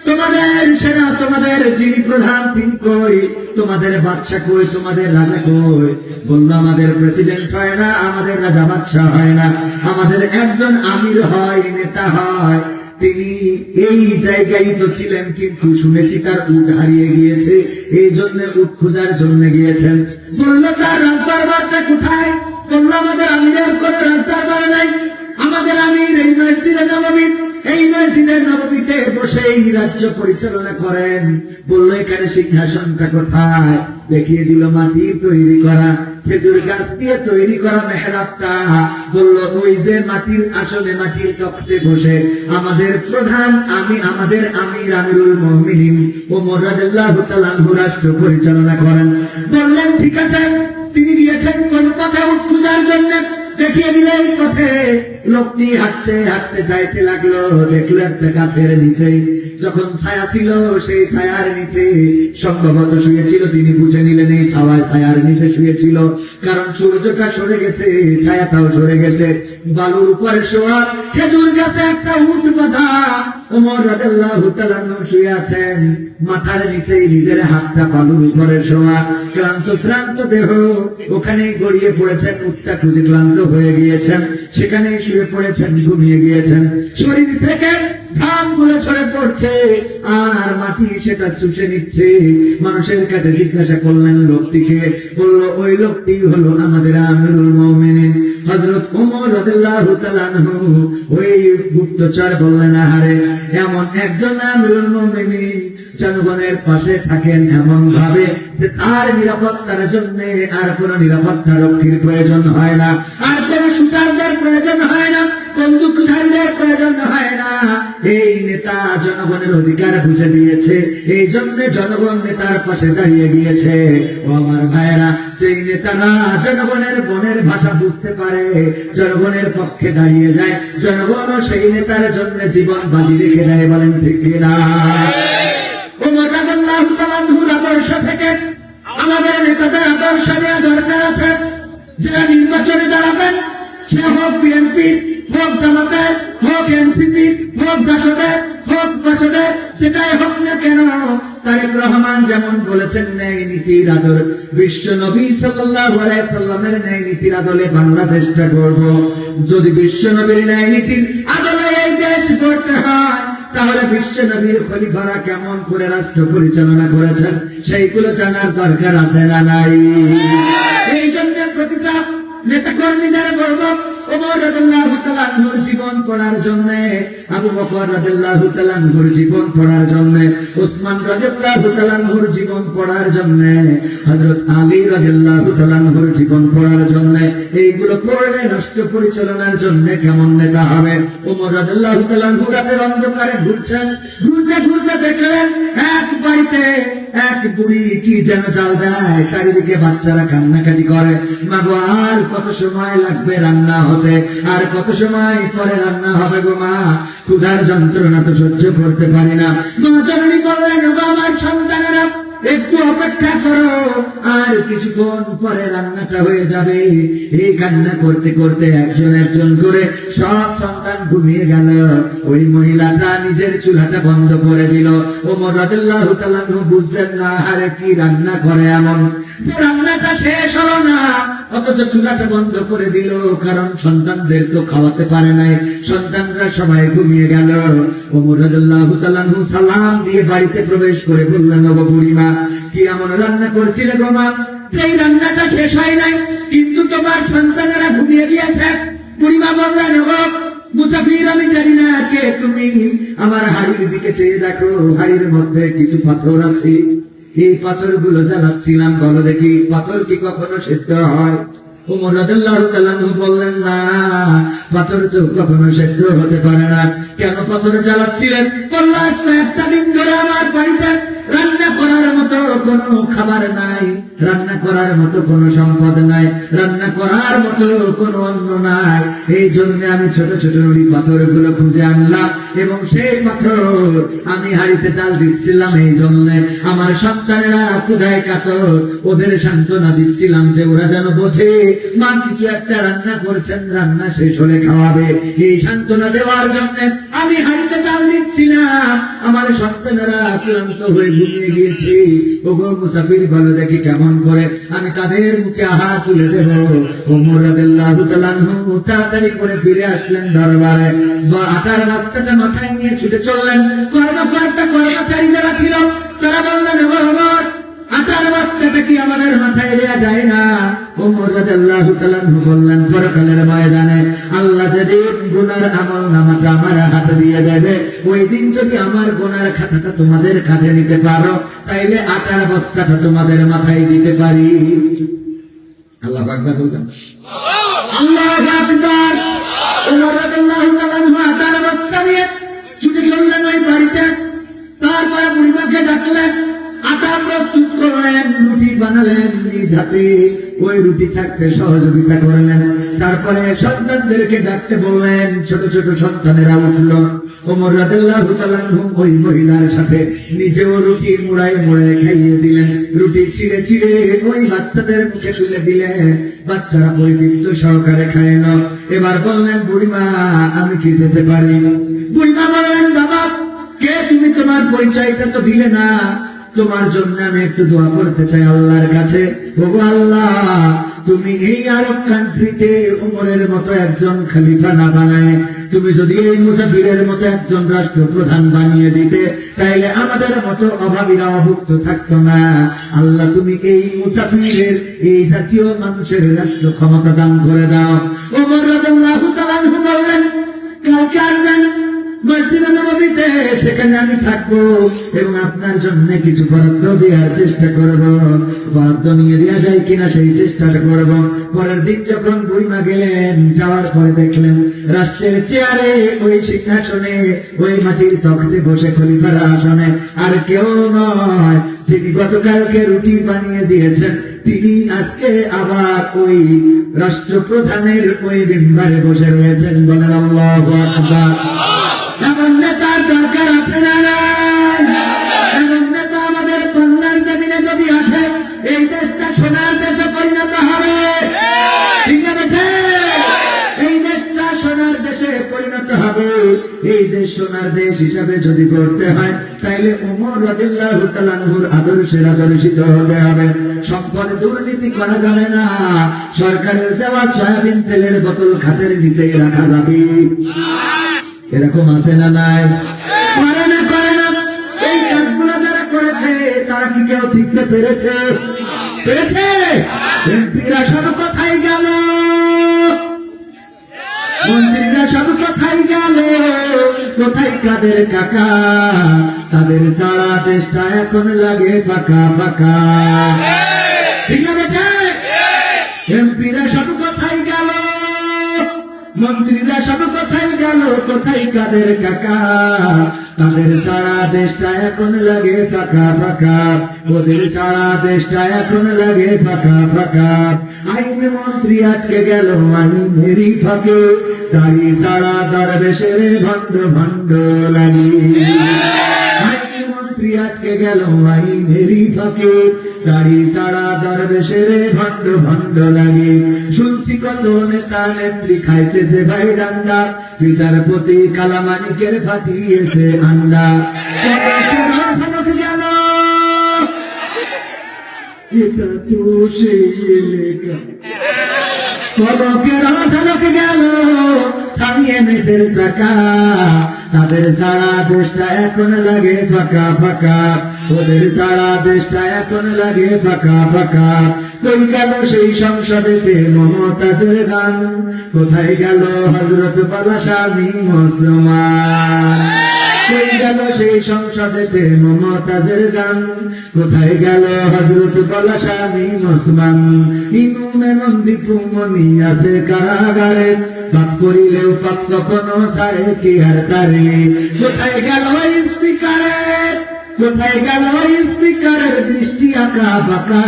তোমাদের সেনা, তোমাদের যিনি প্রধান তিনি কই, তোমাদের বাদশা কই, তোমাদের রাজা কই? বললো, আমাদের প্রেসিডেন্ট হয় না, আমাদের রাজা বাদশা হয় না, আমাদের একজন আমির হয়, নেতা হয়। তিনি এই জায়গায় তো ছিলেন, কিন্তু শুনেছি তার উট হারিয়ে গিয়েছে, এই জন্য উট খোঁজার জন্য গিয়েছেন। বললো, তার রাজদরবারটা কোথায়? বললো, আমাদের আমিরের কোন রাজদরবার নাই, আমাদের আমির এই মসজিদে নববী, এই মসজিদে নববীতে বসে এই রাজ্য পরিচালনা করেন। বললো, এখানে সিংহাসনটা কোথায়? দেখিয়ে দিল মাটির তৈরি করা, খেজুর গাছ দিয়ে তৈরি করা মেহরাবটা। বললো, ওই যে মাটির আসনে, মাটির তখতে বসে আমাদের প্রধান, আমাদের আমির, আমিরুল মুমিনিন ওমর রাদিয়াল্লাহু তাআলা আনহু রাষ্ট্র পরিচালনা করেন। বললেন, ঠিক আছে। তিনি দিয়েছেন কোন পথে উট খোঁজার জন্য, দেখিয়ে দিলেন পথে। লোকটি হাঁটতে হাঁটতে যাইতে লাগলো, দেখলো একটা গাছের নিচে যখন ছায়া ছিল, সেই ছায়ার নিচে সম্ভবত শুয়েছিল। তিনি বুঝে নিলেন এই ছায়ার নিচে শুয়েছিল, কারণ সূর্যটা সরে গেছে, ছায়াটাও সরে গেছে। বালুর উপরে শোয়া, খেজুর গাছে একটা উট বাঁধা। ওমর রাদিয়াল্লাহু তাআলা শুয়ে আছেন, মাথার নিচে নিজের হাতটা বালুর উপরে শোয়া, ক্লান্ত শ্রান্ত দেহ ওখানে গড়িয়ে পড়েছেন। উটটা খুঁজে ক্লান্ত হয়ে গিয়েছেন, সেখানে শুয়ে পড়েছেন, ঘুমিয়ে গিয়েছেন। শরীর থেকে ঘাম গুলো ঝরে পড়ছে, আর মাটি সেটা চুষে নিচ্ছে। মানুষের কাছে জিজ্ঞাসা করলেন লোকটিকে, বললো, ওই লোকটি হলো আমাদের আমিরুল মুমিনিন হযরত ওমর রাদিয়াল্লাহু তাআলা আনহু। ওই গুপ্তচর বললেন, আহারে, এমন একজন আমিরুল মুমিনিন জনগণের পাশে থাকেন এমন ভাবে যে তার নিরাপত্তার জন্য আর কোন নিরাপত্তা রক্ষীর প্রয়োজন হয় না, আর কোন শুটারদের প্রয়োজন হয় না, বন্দুকধারীদের প্রয়োজন হয় না। এই নেতা জনগণের অধিকার বুঝে দিয়েছে, এই জন্য জনগণ নেতার পাশে দাঁড়িয়ে গিয়েছে। ও আমার ভাইয়েরা, যেই নেতারা জনগণের মনের ভাষা বুঝতে পারে, জনগণের পক্ষে দাঁড়িয়ে যায়, জনগণও সেই নেতার জন্য জীবন বাজি রেখে দেয়, বলেন ঠিক কিনা? ওমর রাদিয়াল্লাহু তাআলা আনহুর আদর্শ থেকে আমাদের নেতাদের আদর্শ নেওয়া দরকার আছে। যারা নির্বাচনে দাঁড়াবেন, সে হোক বিএনপি, হোক জামাতে, হোক এনসিপি, হোক জাসদের, হোক বাসদের, যেটাই হোক না কেন, তারেক রহমান যেমন বলেছেন, ন্যায় নীতির আদর, বিশ্ব নবী সাল্লাল্লাহু আলাইহি সাল্লামের ন্যায় নীতির আদলে বাংলাদেশটা গড়ব। যদি বিশ্ব নবীর ন্যায় নীতির আদলে এই দেশ গড়তে হয়, তাহলে বিশ্ব নবীর খলিফারা কেমন করে রাষ্ট্র পরিচালনা করেছেন সেইগুলো জানার দরকার আছে না নাই? এই জন্য প্রতিটা নেতা কর্মীদের বলব, ওমর রাদিয়াল্লাহু তাআলা আনহুর জীবন পড়ার জন্য, আবু বকর রাদিয়াল্লাহু তাআলা আনহুর জীবন পড়ার জন্য, ওসমান রাদিয়াল্লাহু তাআলা আনহুর জীবন পড়ার জন্য, হযরত আলী রাদিয়াল্লাহু তাআলা আনহুর জীবন পড়ার জন্য। এইগুলো পড়লে রাষ্ট্র পরিচালনার জন্য কেমন নেতা হবে। ওমর রাদিয়াল্লাহু তাআলা আনহু রাতের অন্ধকারে ঘুরছেন, ঘুরতে ঘুরতে দেখলেন এক বাড়িতে এক বুড়ি কি যেন চাল দেয়, চারিদিকে বাচ্চারা কান্নাকাটি করে, মা গো, আর কত সময় লাগবে রান্না হতে, আর কত সময় পরে রান্না হবে গো মা, ক্ষুধার যন্ত্রণা তো সহ্য করতে পারি না। মা জননী বললেন, আমার সন্তানেরা একটু অপেক্ষা করো, আর কিছুক্ষণ পরে রান্নাটা হয়ে যাবে। এই কান্না করতে করতে একজন একজন করে সব সন্তান ঘুমিয়ে গেল। ওই মহিলাটা নিজের চুলাটা বন্ধ করে দিল। ওমর রাদিয়াল্লাহু তাআলা আনহু বুঝলেন না, আরে কি রান্না করে এমন, রান্নাটা শেষ হলো না, অথচ চুলাটা বন্ধ করে দিল, কারণ সন্তানদের তো খাওয়াতে পারে নাই, সন্তানরা সবাই ঘুমিয়ে গেল। ওমর রাদিয়াল্লাহু তাআলা আনহু সালাম দিয়ে বাড়িতে প্রবেশ করে বললেন, ও বুড়িমা, কি এমন রান্না করছিলে গো মা? সেই রান্নাটা শেষ হয় নাই, কিন্তু তোমার সন্তানেরা ঘুমিয়ে গিয়েছে। বুড়িমা বললেন, ও মুসাফির, আমি জানি না কে তুমি, আমার হাড়ির দিকে চেয়ে দেখো, হাড়ির মধ্যে কিছু পাথর আছে, এই পাথরগুলো জ্বালাচ্ছিলাম, বলো দেখি পাথর কি কখনো সিদ্ধ হয়? ওমর রাদিয়াল্লাহু তাআলা বললেন, না, পাথর তো কখনো সিদ্ধ হতে পারে না। কেন পাথর জ্বালাচ্ছিলেন? বললেন, একটা দিন ধরে আমার বাড়িতে রান্না করার মতো কোনো খাবার নাই, রান্না করার মতো কোনো সম্পদ নাই, রান্না করার মতো কোনো অন্ন নাই, এই জন্য আমি ছোট ছোট ওই পাথরগুলো খুঁজে আনলাম এবং সেই পাথর আমি হাড়িতে চাল দিচ্ছিলাম। এই জন্য আমার সন্তানেরা ক্ষুধায় কাতর, ওদের সান্ত্বনা দিচ্ছিলাম যে ওরা যেন বোঝে মা কিছু একটা রান্না করছেন, রান্না শেষ হলে খাওয়াবে, এই সান্ত্বনা দেওয়ার জন্য আমি হাড়িতে চাল দিচ্ছিলাম। আমার সন্তানেরা ক্লান্ত হয়ে ঘুমিয়ে গিয়েছে। ওগো মুসাফির, বলো দেখি কেমন করে আমি তাদের মুখে আহার তুলে দেব? ওমর রাদিয়াল্লাহু তাআলা তাড়াতাড়ি করে ফিরে আসলেন দরবারে, আটার বস্তাটা মাথায় নিয়ে ছুটে চললেন। কয়েকটা কর্মচারী যারা ছিল তারা বললেন, ওমর, আটার বস্তাটা কি আমাদের মাথায় দেয়া যায় না? ওমর রাদিয়াল্লাহু তাআলা বললেন, পরকালের ময়দানে আল্লাহ যেদিন গুনার আমলনামাটা আমার হাতে দিয়ে দেবে, ওই দিন যদি আমার গুনার খাতাটা তোমাদের কাঁধে নিতে পারো, তাইলে আটার বস্তাটা তোমাদের মাথায় দিতে পারি। আল্লাহু আকবার বলবেন, আল্লাহু আকবার। ওমর রাদিয়াল্লাহু তাআলা আটার বস্তা নিয়ে ছুটে চললেন ওই বাড়িতে। তারপরে বুড়িমাকে ডাকলেন, আটা প্রস্তুত করলেন, রুটি বানালেন নিজ হাতে, ওই রুটি থাকতে সহযোগিতা করলেন। তারপরে সন্তানদেরকে ডাকতে বললেন, ছোট ছোট সন্তানেরা উঠল। ওমর রাদিয়াল্লাহু তাআলা ওই মহিলার সাথে নিজেও রুটি মুড়ায় মুড়ায় খাইয়ে দিলেন, রুটি ছিঁড়ে ছিঁড়ে ওই বাচ্চাদের মুখে তুলে দিলেন। বাচ্চারা পরিতৃপ্ত সহকারে খাইল। এবার বললেন, বুড়িমা, আমি কি যেতে পারি? বুড়িমা বললেন, বাবা, কে তুমি? তোমার পরিচয়টা তো দিলে না। তোমার জন্য আমি একটু দোয়া করতে চাই আল্লাহর কাছে। ওগো আল্লাহ, তুমি এই আরব কান্ট্রিতে ওমরের মতো একজন খলিফা না বানায় তুমি যদি এই মুসাফিরের মতো একজন রাষ্ট্রপ্রধান বানিয়ে দিতে, তাইলে আমাদের মতো অভাবীরা অভুক্ত থাকতো না। আল্লাহ, তুমি এই মুসাফিরের, এই জাতীয় মানুষের রাষ্ট্র ক্ষমতা দান করে দাও। ওমর রাদিয়াল্লাহু তাআলা বললেন, কালকে আসবেন মসজিদে নববীতে, সেখানে আমি থাকবো এবং আপনার জন্য কিছু বরাদ্দ দেওয়ার চেষ্টা করব। বরাদ্দ নিয়ে দেওয়া যায় কিনা সেই চেষ্টাটা করব। পরের দিন যখন বুড়িমা গেলেন, যাওয়ার পরে দেখলেন রাষ্ট্রের চেয়ারে, ওই সিংহাসনে, ওই মাটির তখতে বসে খলিফার আসনে আর কেউ নয়, যিনি গতকালকে রুটি বানিয়ে দিয়েছেন, তিনি আজকে আবার ওই রাষ্ট্রপ্রধানের ওই মেম্বারে বসে রয়েছেন। বলেন আল্লাহু আকবার। এমন নেতার দরকার আছে না নাই? এমন নেতা আমাদের বাংলার জমিনে যদি আসে, এই দেশটা সোনার দেশে পরিণত হবে। ঠিক না বেঠে? এই দেশটা সোনার দেশে পরিণত হবে। এই দেশ সোনার দেশ হিসাবে যদি করতে হয়, তাইলে ওমর রাদিয়াল্লাহু তাআলা আনহুর আদর্শের আদর্শিত হতে হবে। সম্পদ দুর্নীতি করা যাবে না। সরকারের দেওয়া সয়াবিন তেলের বোতল খাতের নিচে রাখা যাবে। এরকম আছে না নাই? করে না, করে না। এই কাজগুলো যারা করেছে, তারা কি কেউ ঠিকতে পেরেছে? পেরেছে? এমপিরা সব কোথায় গেল? মন্ত্রীরা সব কোথায় গেল? কোথায় কাদের কাকা? তাদের সারা দেশটা এখন লাগে ফাঁকা ফাঁকা। ঠিক না বেটা? এমপিরা সব কোথায় গেল? মন্ত্রীরা সব কোথায় গেল? কোথায় কাদের কাকা? তাদের সারা দেশটা এখন লাগে ফাঁকা ফাঁকা। ওদের সারা দেশটা এখন লাগে ফাঁকা ফাঁকা। আইন মন্ত্রী আটকে গেল আইনেরই ফাঁকে, দাড়ি সারা দরবেশের ভণ্ড ভণ্ড লাগে। মন্ত্রী আটকে গেল আইনেরই ফাঁকে, দাড়ি সারা দরবেশের ভণ্ড ভণ্ড লাগে। শুনছি কত নেতা নেত্রী খাইতেছে ভাই ডান্ডা, বিচারপতি কালামানিকের ফাটিয়েছে আন্ডা। গেল এটা তো সেই এলাকা, পলকের ঝলক গেল থামিয়ে মেঘের চাকা, তাদের সারা দেশটা এখন লাগে ফাঁকা ফাঁকা, ওদের সারা দেশটা এখন লাগে ফাঁকা ফাঁকা। কই গেল সেই সংসদেতে মমতাজের গান, কোথায় গেল হযরত বালা স্বামী ওসমান? কই গেল সেই সংসদেতে মমতাজের গান, কোথায় গেল হযরত বালা স্বামী ওসমান? ইনু মেমন দীপু মনি আছে কারাগারে, পাপ করিলেও পাপ কখনো ছাড়ে কি আর তারে? কোথায় গেল স্পিকারের, কোথায় গেল স্পিকারের দৃষ্টি আঁকা বাঁকা,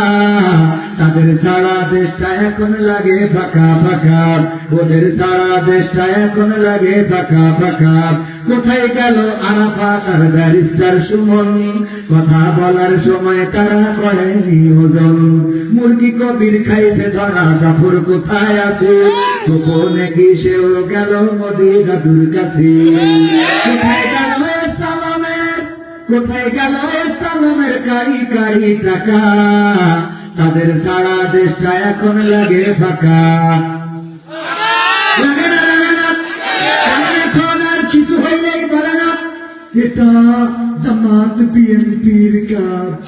তাদের সারা দেশটা এখন লাগে ফাঁকা ফাঁকা, ওদের সারা দেশটা এখন লাগে ফাঁকা ফাঁকা। কোথায় গেল আরাফাত আর ব্যারিস্টার সুমন, কথা বলার সময় তারা করেনি ওজন? মুরগি কবির খাইছে ধরা জাফর কোথায় আছে, গোপনে কি সেও গেল মোদি দাদুর কাছে? কোথায় গেল সালামের, কোথায় গেল সালামের কারি কারি টাকা, তাদের সারা দেশটা এখন লাগে ফাঁকা। লাগে না, লাগে না, এখন আর কিছু হইলেই বলে না এটা জামাত বিএনপির কাজ।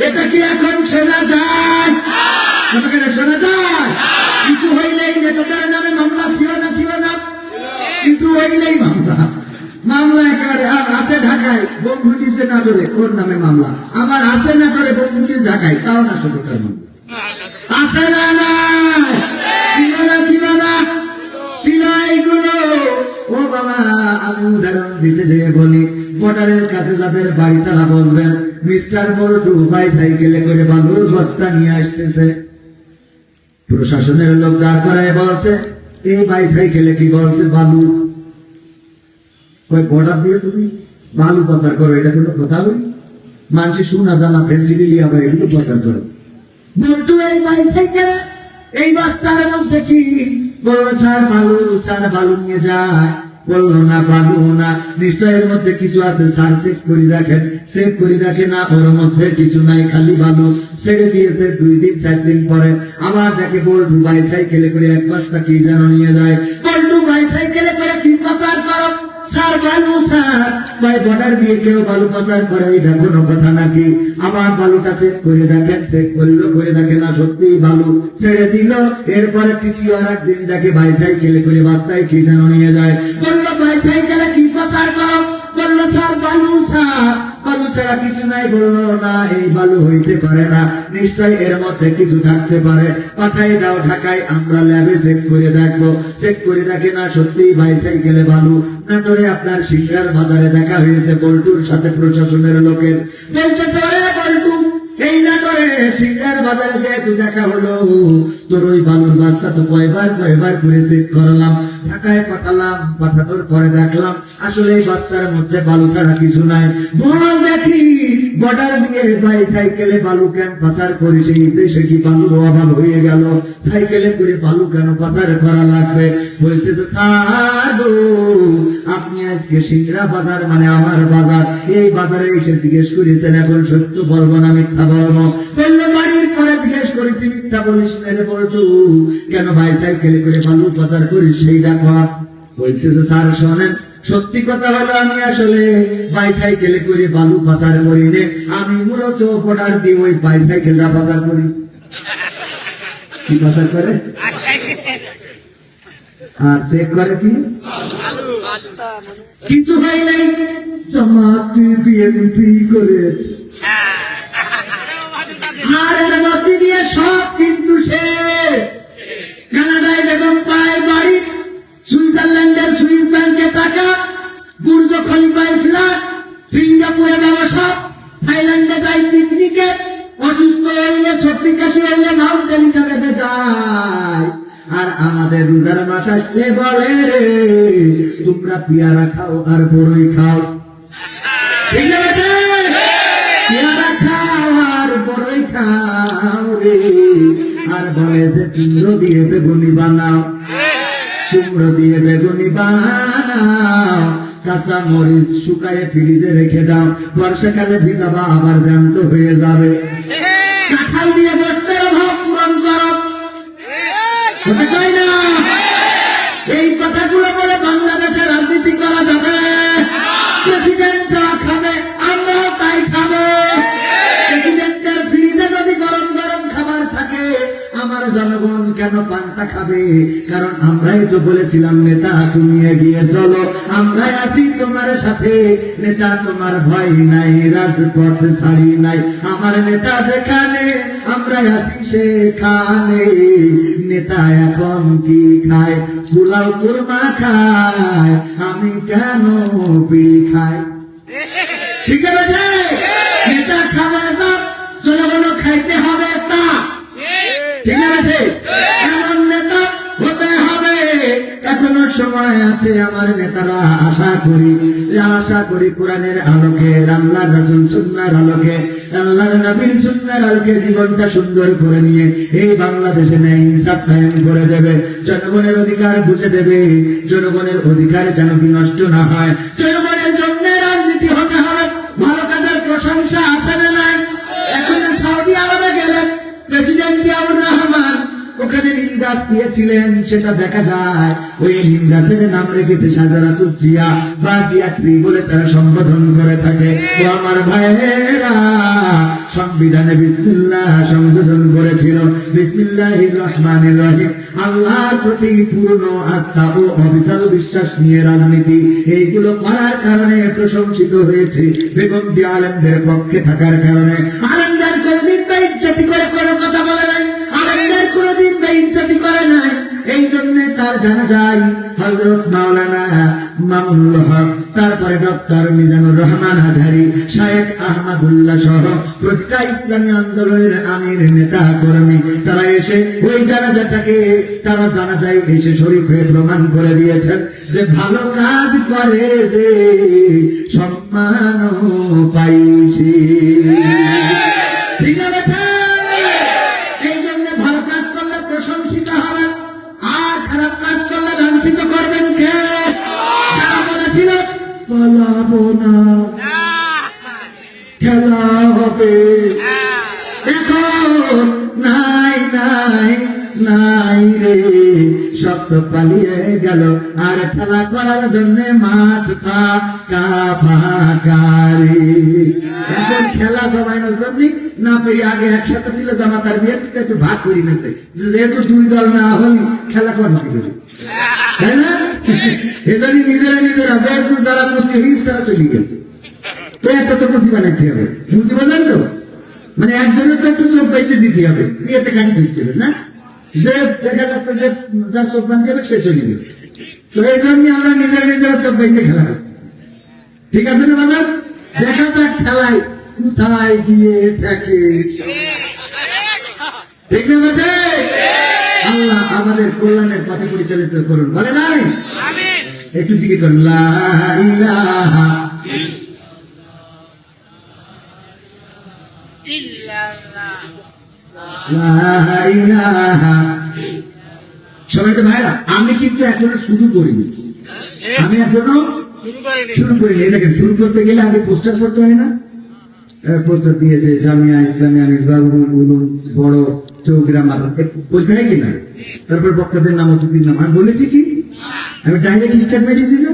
এটা কি এখন শোনা যায়? শোনা যায়? কিছু হইলেই নেতাদের নামে মামলা ছিল না, ছিল না? কিছু হইলেই মামলা, মামলা একেবারে। আর আছে ঢাকায় বন্ধুটিতে নাটোরে কোন নামে মামলা, আবার আছে নাটোরে বন্ধুটি ঢাকায়, তাও না শুধু তার মামলা আছে না? না ছিল না, ছিল না, ছিল এইগুলো। ও বাবা, আমি উদাহরণ দিতে যেয়ে বলি, বর্ডারের কাছে যাদের বাড়ি তারা বলবেন মিস্টার বল্টু বাইসাইকেলে করে বালুর বস্তা নিয়ে আসতেছে, প্রশাসনের লোক দাঁড় করায় বলছে এই বাইসাইকেলে কি বলছে বালু। বর্ডার দিয়ে তুমি বালু পাচার করো, এটা কোনো কথা বলি? মানুষের সোনা দানা ফেন্সিডিলি আবার এগুলো পাচার করো। বল্টু এই বাইসাইকেলে এই বস্তার মধ্যে কি? বলল স্যার বালু, স্যার বালু নিয়ে যায়। বললো না বালু না, নিশ্চয়ের মধ্যে কিছু আছে স্যার, চেক করে দেখেন। চেক করে দেখে না, ওর মধ্যে কিছু নাই, খালি বালু। ছেড়ে দিয়েছে 2 দিন 4 দিন পরে আবার দেখে বল্টু বাইসাইকেলে করে এক বস্তা কি যেন নিয়ে যায়। বল্টু বাইসাইকেলে করে কি পাচার করো? স্যার বালু, স্যার। বর্ডার দিয়ে কেউ বালু পাচার করে, এটা কোনো কথা নাকি? আমার বালুটা চেক করে দেখেন। চেক করলো, করে দেখে না সত্যি বালু, ছেড়ে দিল। এরপরে তৃতীয় আর একদিন দেখে বাইসাইকেলে করে বস্তায় কি যেন নিয়ে যায়। বললো বাইসাইকেলে কি পাচার করো? বললো স্যার বালু, স্যার। বালু ছাড়া কিছু নাই। বললো না, এই বালু হইতে পারে না, নিশ্চয় এর মধ্যে কিছু থাকতে পারে, পাঠাই দাও ঢাকায়, আমরা ল্যাবে চেক করে দেখবো। চেক করে দেখে না সত্যি বাইসাইকেলে বালু। নাটোরে আপনার সিংড়ার বাজারে দেখা হয়েছে বল্টুর সাথে প্রশাসনের লোকের। বলছে চলে বল্টু, এই নাটোরে সিংড়ার বাজারে যেহেতু দেখা হলো, তোর ওই বালুর বস্তা তো কয়বার করে চেক করলাম, ঢাকায় পাঠালাম, পাঠানোর পরে দেখলাম আসলে এই বস্তার মধ্যে বালু ছাড়া কিছু নাই। বল দেখি বর্ডার দিয়ে বাইসাইকেলে বালু কেন পাচার করি? সেই দেশে কি বালুর অভাব হয়ে গেল? সাইকেলে করে বালু কেন পাচার করা লাগবে? বলতেছে স্যার গো, আপনি আজকে সিংড়া বাজার মানে আমার বাজার, এই বাজারে এসে জিজ্ঞেস করেছেন, এখন সত্য বলবো না মিথ্যা বলবো? বললো বাড়ির পরে জিজ্ঞেস করেছি, মিথ্যা বলিস না রে বল্টু, কেন বাইসাইকেলে করে বালু পাচার করিস সেইটা কর। বলতেছে স্যার শোনেন, সত্যি কথা হলো আমি আসলে বাইসাইকেলে করে বালু পাচার করি নে, আমি মূলত বর্ডার দিয়ে ওই বাইসাইকেলটা পাচার করি। কি পাচার করে? আর চেক করে কি? কিছু হয় নাই, জামাত বিএনপি করেছে। হাড়ের মধ্যে দিয়ে সব কিন্তু সে কানাডায় বেগম পায় বাড়ি, সুইজারল্যান্ডের সুইস ব্যাংকে টাকা, বুর্জ খলিফায় ফ্ল্যাট, সিঙ্গাপুরে ব্যবসা, থাইল্যান্ডে যায় পিকনিকে, অসুস্থ হইলে সর্দি কাশি হইলে মাউন্টেন চালাতে যায়। আর আমাদের রোজার মাস আসলে বলে রে, তোমরা পেয়ারা খাও আর বড়ই খাও। ঠিক না বেটা? পেয়ারা খাও আর বড়ই খাও রে, আর বলে যে কুমড়ো দিয়ে বেগুনি বানাও, কুমড়ো দিয়ে বেগুনি বানাও, কাঁচা মরিচ শুকায়ে ফ্রিজে রেখে দাও, বর্ষাকালে ভিজাবা আবার জ্যান্ত হয়ে যাবে। কাঁঠাল দিয়ে গোস্তের অভাব পূরণ করো, হতে চাই না। এই কথাগুলো বলে বাংলাদেশে রাজনীতি করা যাবে? প্রেসিডেন্ট যা খাবে আমরাও তাই খাবো। প্রেসিডেন্টের ফ্রিজে যদি গরম গরম খাবার থাকে, আমার জনগণ কেন পান্তা খাবে? কারণ আমরাই তো বলেছিলাম, নেতা তুমি এগিয়ে চলো, আমরাই আছি তোমার সাথে, নেতা তোমার ভয় নাই, রাজপথ ছাড়ি নাই, আমার নেতা যেখানে আমরাই আছি সেখানে। নেতা এখন কি খায়? পোলাও কুরমা খায়, আমি কেন বিড়ি খাই? ঠিক আছে, নেতা খাওয়া যাক, জনগণ খাইতে হবে তা। ঠিক আছে, এমন নেতা হতে হবে। এখনো সময় আছে আমার নেতারা, আশা করি কোরআনের আলোকে, আল্লাহর রাসূল সুন্নাহর আলোকে, আল্লাহর নবীর সুন্নাহর আলোকে জীবনটা সুন্দর করে নিয়ে এই বাংলাদেশে ন্যায় ইনসাফ কায়েম করে দেবে, জনগণের অধিকার বুঝে দেবে। জনগণের অধিকার যেন বিনষ্ট না হয়, জনগণের জন্য রাজনীতি হতে হবে। ভালো কাজের প্রশংসা আছে না নাই? এখন সৌদি আরবে গেলেন প্রেসিডেন্ট জিয়াউর রহমান, ওখানে নিন্দাস দিয়েছিলেন, সেটা দেখা যায়। ওই নিন্দাসের নাম রেখেছে শাহজালাতুল জিয়া বা জিয়াত্রী বলে তারা সম্বোধন করে থাকে। ও আমার ভাইয়েরা, সংবিধানে বিসমিল্লাহ সংযোজন করেছিল, বিসমিল্লাহির রহমানির রহিম। আল্লাহর প্রতি পূর্ণ আস্থা ও অবিচল বিশ্বাস নিয়ে রাজনীতি, এইগুলো করার কারণে প্রশংসিত হয়েছে বেগম জিয়া আলমদের পক্ষে থাকার কারণে। আলমদের কোনদিন বেইজ্জতি করে কোনো কথা বলে নাই, আলমদের কোনদিন বেইজ্জতি করে নাই। এই জন্য তার জানা যায় হযরত মাওলানা মামুনুল হক, তারপরে ডক্টর মিজানুর রহমান হাজারী, শায়েখ আহমদুল্লাহ সহ প্রতিটা ইসলামী আন্দোলনের আমির, নেতা কর্মী, তারা এসে ওই জানাজাটাকে, তারা জানাজায় এসে শরীক হয়ে প্রমাণ করে দিয়েছেন যে ভালো কাজ করে যে সম্মান পাইছে। ঠিক আছে, এই জন্য ভালো কাজ করলে প্রশংসিত হবে, আর খারাপ কাজ করলে লাঞ্ছিত করবেন কে? যারা বলেছিল পালাবো না, খেলা হবে, এখন নাই নাই নাই রে, সব তো পালিয়ে গেল, আর খেলা করার জন্য মাঠ ফাঁকা ফাঁকা রে। এখন খেলা জমানোর জন্য না পেরে, আগে একসাথে ছিল জামাত আর বিএনপি, একটু ভাগ করে নিয়েছে, যেহেতু দুই দল না হলে খেলা করবে কি করে, তাই না? এজন্য নিজেরা যেহেতু যারা মুসি হইস তারা চলে গেছে, তো একটা তো মুসি বানাইতে হবে, বুঝতে পারলেন তো? মানে একজনের তো একটু চোখ বাইতে দিতে হবে, বিয়েতে কাটি দিতে হবে না, যে দেখা যাচ্ছে যে যার চোখ বাঁধতে হবে সে চলে গেছে। তো এই জন্য আমরা নিজেরা চোখ বাইতে খেলা করি। ঠিক আছে না বাবা? দেখা যাক খেলায় কোথায় গিয়ে থাকে। ঠিক না বেটে? আল্লাহ আমাদের কল্যাণের পথে পরিচালিত করুন, বলে না? একটু জিজ্ঞেস করুন, লা ইলাহা সবাই তো ভাইরা, আমি কিন্তু এখনো শুরু করিনি, আমি এখনো শুরু করিনি। দেখেন, শুরু করতে গেলে আগে পোস্টার করতে হয় না? পোস্টার দিয়েছে জামিয়া ইসলামিয়া মিসবাহুল উলুম বড় চৌগ্রাম, বলতে হয় কিনা? তারপর বক্তাদের নাম, অতিথির নাম। আমি বলেছি কি আমি ডাইরেক্ট স্টার্ট মেরেছি না?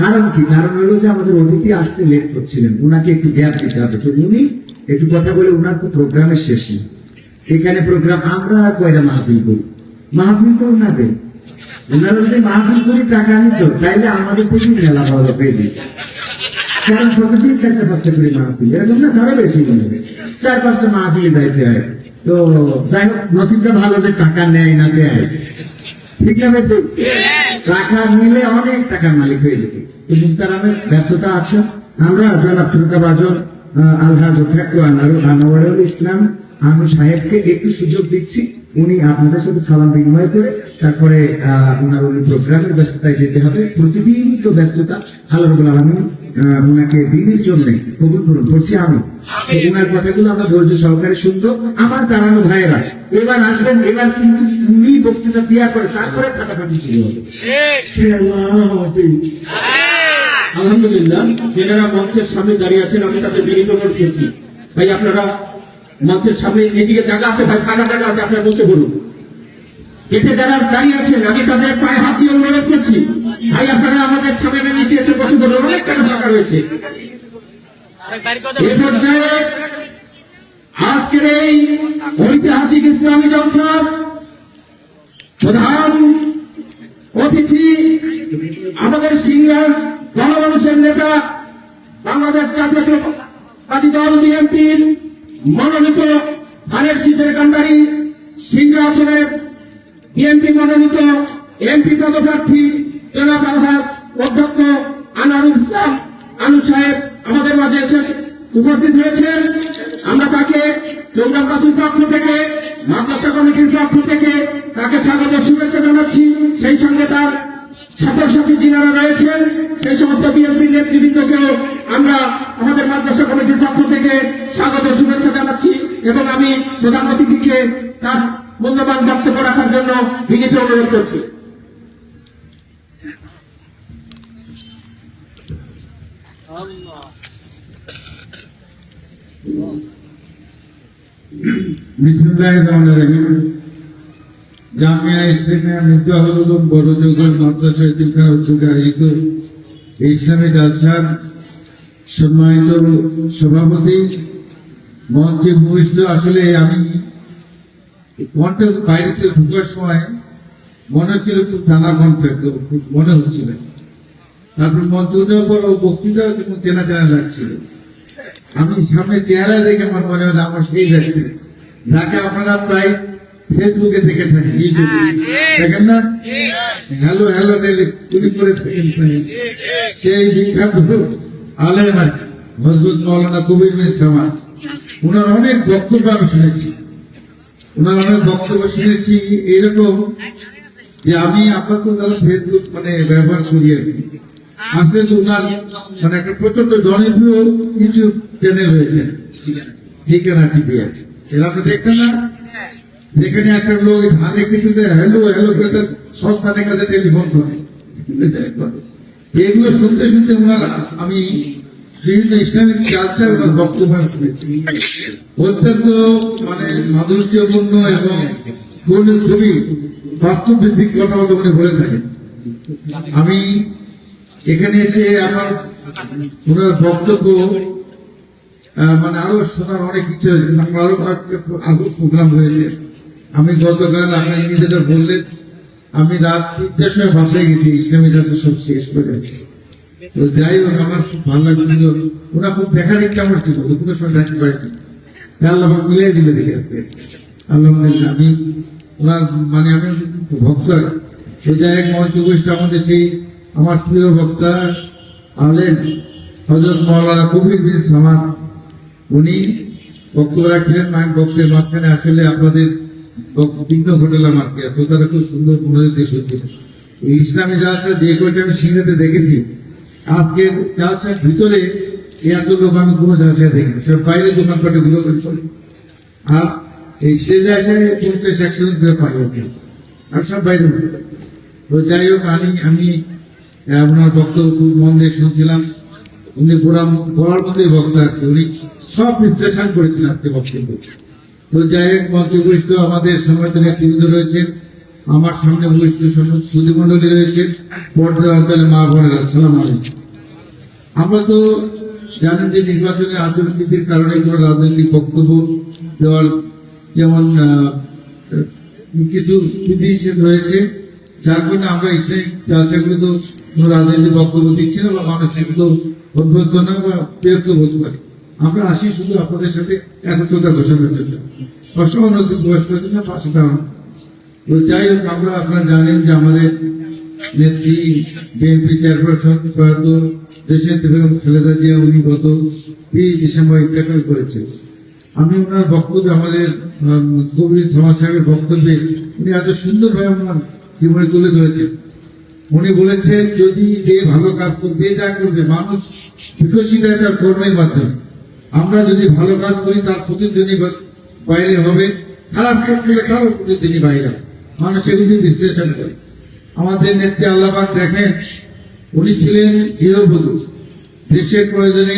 কারণ কি? কারণ হলো যে আমাদের অতিথি আসতে লেট করছিলেন, উনাকে একটু গ্যাপ দিতে হবে। তো উনি একটু কথা বলে, উনার তো প্রোগ্রামের শেষ নেই। এখানে প্রোগ্রাম আমরা কয়টা মাহফিল করি, মাহফিল তো ওনাদের, ওনারা যদি মাহফিল করি টাকা নিত তাইলে আমাদের থেকে মেলা ভালো পেয়ে যেত। কারণ প্রতিদিন 4-5টা করে মাহফিল, এরকম না, ধরো বেশি মনে হবে 4-5টা মাহফিলে যাইতে হয়। তো যাই হোক, নসিবটা ভালো যে টাকা নেয় না দেয়। ঠিক না? টাকা নিলে অনেক টাকার মালিক হয়ে যেত। তো মুক্তারামের ব্যস্ততা আছে, আমরা জনাব শ্রোতাভাজন আলহাজ আনোয়ারুল ইসলাম আমি সাহেবকে একটু সুযোগ দিচ্ছি, উনি আপনাদের সাথে সালাম বিনিময় করে তারপরে ওনার উনি প্রোগ্রামের ব্যস্ততায় যেতে হবে। প্রতিদিনই তো ব্যস্ততা, আল্লাহ রাব্বুল আলামিন ওনাকে দিনের জন্য কবুল করুন, করছি আমি। ওনার কথাগুলো আমরা ধৈর্য সহকারে শুনবো। আমার জানানো ভাইয়েরা এবার আসবেন, এবার কিন্তু উনি বক্তৃতা দেওয়ার পরে তারপরে ফাটাফাটি শুরু হবে। আলহামদুলিল্লাহ, যারা মঞ্চের সামনে দাঁড়িয়ে আছেন আমি তাদের বিনীত অনুরোধ করছি, ভাই আপনারা মঞ্চের সামনে এদিকে জায়গা আছে, ভাই ফাঁকা জায়গা আছে, আপনারা বসে বলুন। এতে যারা দাঁড়িয়ে আছেন আমি তাদের পায়ে হাত দিয়ে অনুরোধ করছি, ভাই আপনারা আমাদের ছাদের নিচে এসে বসে পড়ুন, অনেক টাকা ফাঁকা রয়েছে। এ পর্যায়ে আজকের এই ঐতিহাসিক ইসলামী জলসার প্রধান অতিথি আমাদের সিনিয়র গণমানুষের নেতা, বাংলাদেশ জাতীয়তাবাদী দল বিএনপির মনোনীত ধানের শীষের কান্ডারি সিংড়া আসনের বিএনপি মনোনীত এমপি পদপ্রার্থী জনাব আলহাজ অধ্যক্ষ আনোয়ারুল ইসলাম আনু সাহেব আমাদের মাঝে এসে উপস্থিত হয়েছেন। আমরা তাকে চৌরাবাসীর পক্ষ থেকে, মাদ্রাসা কমিটির পক্ষ থেকে তাকে স্বাগত শুভেচ্ছা জানাচ্ছি। সেই সঙ্গে তার ছাত্রছাত্রী যিনারা রয়েছেন সেই সমস্ত বিএনপির নেতৃবৃন্দকেও আমরা আমাদের মাদ্রাসা কমিটির পক্ষ থেকে স্বাগত শুভেচ্ছা জানাচ্ছি এবং আমি প্রধান অতিথিকে তার মূল্যবান বক্তব্য রাখার জন্য বিনীত অনুরোধ করছি। বিসমিল্লাহির রহমানির রহিম। জামিয়া ইসলামিয়া মিসবাহুল উলুম বড়জোগল মাদ্রাসা ইতিকার উদ্যোগে আয়োজিত এই ইসলামী জালসার সম্মানিত সভাপতি, মঞ্চে উপবিষ্ট, আসলে আমি কণ্ঠ বাইরেতে ঢুকার সময় মনে হচ্ছিল খুব টানা কণ্ঠ খুব মনে হচ্ছিল। তারপর মঞ্চ উঠার পর বক্তৃতা কিন্তু চেনা চেনা লাগছিল। আমি সামনে চেহারা দেখে আমার মনে হলো আমার সেই ব্যক্তি যাকে আপনারা প্রায় ফেসবুকে দেখে থাকেন, ইউটিউবে দেখেন না, হ্যালো হ্যালো কুড়ি করে থাকেন, সেই বিখ্যাত আলেম হযরত মাওলানা কবির মির সামাদ। ওনার অনেক বক্তব্য আমি শুনেছি, এইরকম যে আমি আপনার তো তারা ফেসবুক ব্যবহার করি আর কি। আসলে তো ওনার একটা প্রচন্ড জনপ্রিয় ইউটিউব চ্যানেল হয়েছে ঠিকানা টিভি, এরা আপনি দেখছেন না, যেখানে একটা লোক ধানে কিন্তু হ্যালো হ্যালো করে তার সন্তানের কাছে টেলিফোন করে। এগুলো শুনতে শুনতে ওনারা আমি বিভিন্ন ইসলামিক কালচার ওনার বক্তব্য শুনেছি, অত্যন্ত মাধুর্যপূর্ণ এবং খুবই বাস্তব ভিত্তিক কথাবার্তা উনি বলে থাকেন। আমি এখানে এসে আমার ওনার বক্তব্য আরো শোনার অনেক ইচ্ছে হয়েছে। আমার আরো প্রোগ্রাম হয়েছে। আমি গতকাল আপনার নিজেদের বললেন, আমি রাত 3টার সময় বাসায় গেছি ইসলামী জালসা সব শেষ করে। তো যাই হোক, আমার খুব ভালো লাগছিল, ওরা খুব দেখার ইচ্ছা আমার ছিল, কোনো সময় দেখতে পাইনি, আল্লাহ মিলিয়ে দিলে দেখে আসবে আলহামদুলিল্লাহ। আমি ওনার আমি ভক্ত। তো যাই হোক, মঞ্চ উপস্থিত আমাদের সেই আমার প্রিয় বক্তা আলেম হযরত মাওলানা কবির মির সামাদ, উনি বক্তব্য রাখছিলেন। আমি বক্তের মাঝখানে আসলে আপনাদের বিঘ্ন ঘটালাম আর কি, তারা খুব সুন্দর মনোযোগ হচ্ছিল। এই ইসলামী জালসা যে কয়টা আমি সিংড়াতে দেখেছি, আজকের জালসার ভিতরে এত লোক আমি কোনো জালসায় দেখিনি, সব বাইরে দোকানপাটে গুলো করে, আর এই সে জালসায় 50-100 জন করে পাই আর সব বাইরে। তো যাই হোক, আমি ওনার বক্তব্য খুব মন দিয়ে শুনছিলাম। উনি পড়ার মধ্যেই বক্তা আর কি, উনি সব বিশ্লেষণ করেছেন আজকে বক্তব্য। তো যাই হোক, মঞ্চে উপস্থিত আমাদের সম্মানিত নেতৃবৃন্দ রয়েছেন, আমার সামনে উপস্থিত সুধী মন্ডলী রয়েছেন, পর্দার অঞ্চলে মা বোনেরা, আসসালামু আলাইকুম। আমরা তো জানেন যে নির্বাচনে আচরণবিধির কারণে কোনো রাজনৈতিক বক্তব্য দেওয়ার যেমন কিছু বিধিনিষেধ রয়েছে, যার কারণে আমরা ইসলামিক জালসাগুলো তো কোনো রাজনৈতিক বক্তব্য দিচ্ছি না বা মানুষ সেগুলো অভ্যস্ত না বা বিরক্ত বোধ পারে। আমরা আসি শুধু আপনাদের সাথে একত্রতা ঘোষণার জন্য, অসহনতি প্রকাশ করার জন্য, পাশে দাঁড়ানো। তো যাই হোক, আপনারা জানেন যে আমাদের নেত্রী বিএনপি চেয়ারপারসন প্রয়াত দেশের বেগম খালেদা জিয়া, উনি গত 30 ডিসেম্বর ইন্তেকাল করেছে। আমি ওনার বক্তব্যে, আমাদের কবির সামাদ সাহেবের বক্তব্যে উনি এত সুন্দরভাবে আমার জীবনে তুলে ধরেছেন। উনি বলেছেন, যদি যে ভালো কাজ করবে, যা করবে, মানুষ বিকশিত হয় তার কর্মের মাধ্যমে। আমরা যদি ভালো কাজ করি তার প্রতিদিনই বাইরে হবে, খারাপ কাজ করলে তারও প্রতিদিনই বাইরে, মানুষ এগুলি বিশ্লেষণ করে। আমাদের নেত্রী আল্লাহ পাক দেখেন, উনি ছিলেন গৃহবধূ, দেশের প্রয়োজনে,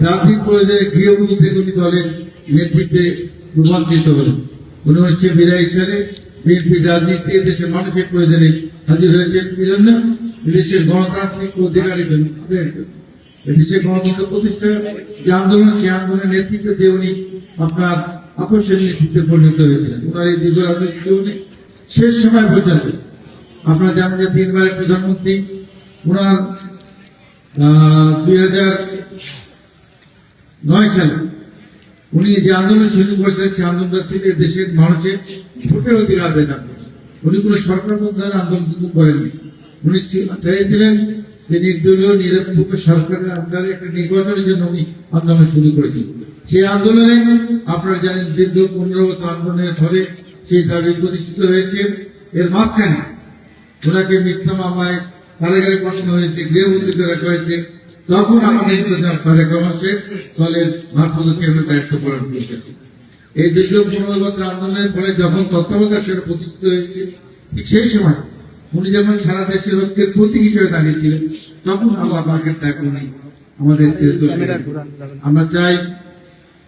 জাতির প্রয়োজনে গৃহবধূ থেকে উনি দলের নেতৃত্বে রূপান্তরিত হলেন। 1982 সালে বিএনপি রাজনীতি দেশের মানুষের প্রয়োজনে হাজির হয়েছেন এই জন্য দেশের গণতান্ত্রিক অধিকারের জন্য তাদের জন্য। দেশের গণতন্ত্র প্রতিষ্ঠা যে আন্দোলন, সেই আন্দোলনের নেতৃত্ব দিয়ে উনি আপনার আপসের নেতৃত্বে পরিণত হয়েছিলেন। ওনার এই দীর্ঘ রাজনৈতিক জীবনে শেষ সময় পর্যন্ত আপনারা জানেন যে 3 বারের প্রধানমন্ত্রী, ওনার 2009 সালে উনি যে আন্দোলন শুরু করেছিলেন, সেই আন্দোলনটা ছিল দেশের মানুষের ভোটের অধিকার আদায় না করে। উনি কোনো সরকার প্রধানের আন্দোলন কিন্তু করেননি। উনি চাইছিলেন যে নির্দলীয় নিরপেক্ষ সরকারের আন্ডারে একটা নির্বাচনের জন্য উনি আন্দোলন শুরু করেছিলেন। সেই আন্দোলনে আপনারা জানেন দীর্ঘ 15 বছর আন্দোলনের ফলে সেই দাবি প্রতিষ্ঠিত হয়েছে। এর মাঝখানে ওনাকে মিথ্যা মামলায় কারাগারে পাঠানো হয়েছে, গৃহবন্দী করে রাখা হয়েছে। তখন আমাদের তারেক রহমান দলের ভারপ্রাপ্ত চেয়ারম্যান দায়িত্ব পালন করতেছে। এই দীর্ঘ 15 বছর আন্দোলনের ফলে যখন তত্ত্বাবধায়ক সরকার প্রতিষ্ঠিত হয়েছে, ঠিক সেই সময় উনি যেমন সারা দেশের ঐক্যের প্রতীক হিসেবে দাঁড়িয়েছিলেন, তখন আল্লাহ পাকের ডাক উনি আমাদের ছেড়ে চলে গেলেন। আমরা চাই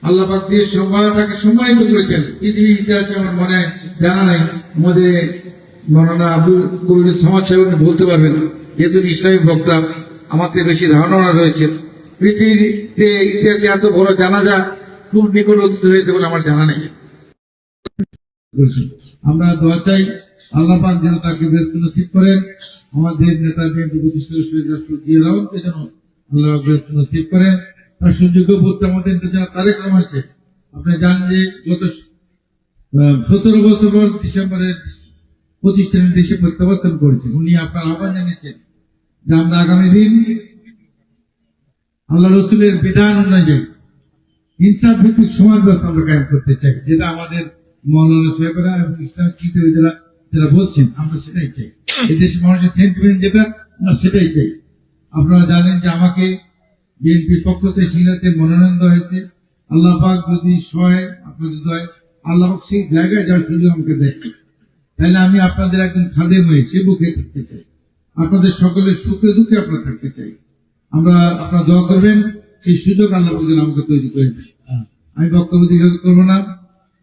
আল্লাহ পাক যে সম্মানটাকে সম্মানিত করেছেন পৃথিবীর ইতিহাসে আমার মনে হয় জানা নাই। আমাদের মৌলানা আব্দুল কবির সমাজ সাহেব বলতে পারবেন, যেহেতু ইসলামী বক্তা, আমার থেকে বেশি ধারণা রয়েছে। পৃথিবীতে ইতিহাসে এত বড় জানাজা খুব নিকট অতীত হয়েছে বলে আমার জানা নেই। আমরা দোয়া চাই আল্লাহ পাক যেন তাকে ব্যস্ত নসিব করেন। আমাদের নেতা বিএনপি প্রতিষ্ঠাতা শহীদ রাষ্ট্রপতি জিয়া রহমানকে যেন আল্লাহ ব্যস্ত নসিব করেন। তার সুযোগ্য বলতে আমাদের নেতা তারেক রহমান আছে। আপনি জানেন যে গত 17 বছর পর ডিসেম্বরের 25 তারিখ দেশে প্রত্যাবর্তন করেছে। উনি আপনার আহ্বান জানিয়েছেন যে আমরা আগামী দিন আল্লাহ রসুলের বিধান অনুযায়ী ইনসাফ ভিত্তিক সমাজ ব্যবস্থা আমরা কায়েম করতে চাই, যেটা আমাদের মৌলানা সাহেবরা এবং ইসলামিক চিন্তাবিদেরা যারা বলছেন, আমরা সেটাই চাই। এই দেশের মানুষের সেন্টিমেন্ট যেটা, আমরা সেটাই চাই। আপনারা জানেন যে আমাকে বিএনপির পক্ষ থেকে সিলেটে মনোনয়ন দেওয়া হয়েছে। আল্লাহ পাক যদি সহায়, আপনাদের দয়, আল্লাহ পাক সেই জায়গায় যাওয়ার সুযোগ আমাকে দেয়, তাহলে আমি আপনাদের একজন খাদেম হয়ে সেবক হয়ে থাকতে চাই। আপনাদের সকলের সুখে দুঃখে আপনারা থাকতে চাই। আমরা আপনারা দোয়া করবেন সেই সুযোগ আল্লাহ পাক যেন আমাকে তৈরি করে দেয়। আমি বক্তব্য দীর্ঘ করবো না।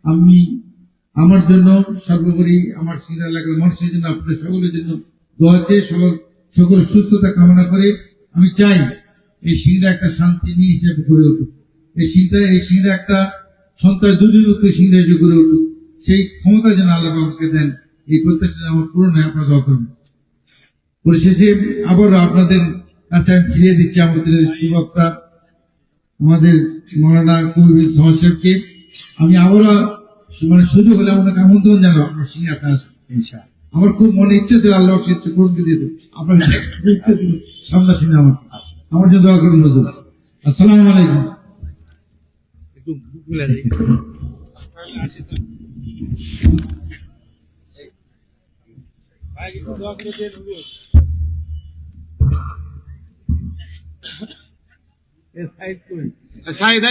আমি আমার জন্য সর্বোপরি আমার সিনা এলাকার মানুষের জন্য, আপনাদের সকলের জন্য দোয়া চেয়ে সকল সুস্থতা কামনা করে আমি চাই এই সিংহা একটা শান্তি নিয়ে হিসেবে গড়ে উঠুক। এই সিংহা একটা সন্ত্রাস দুর্নীতিমুক্ত সিংহা হিসেবে গড়ে উঠুক। সেই ক্ষমতা যেন আল্লাহ আমাকে দেন, এই প্রত্যাশা আমার পূরণ হয়। আপনারা দোয়া করবেন। পরিশেষে আবারও আপনাদের কাছে আমি ফিরিয়ে দিচ্ছি আমাদের সুবক্তা আমাদের মৌলানা কবির সমাজ সাহেবকে। আমি আবারও সুযোগ হলে আপনাকে আমন্ত্রণ জানাবো আপনার সিংহে আপনার আসবেন। আমার খুব মনে ইচ্ছে ছিল, আল্লাহ পূরণ করে দিয়েছে। আপনার ইচ্ছে ছিল সামনাসামনি আমার জন্য দোয়া করুন। আসসালামু আলাইকুম। সাইদ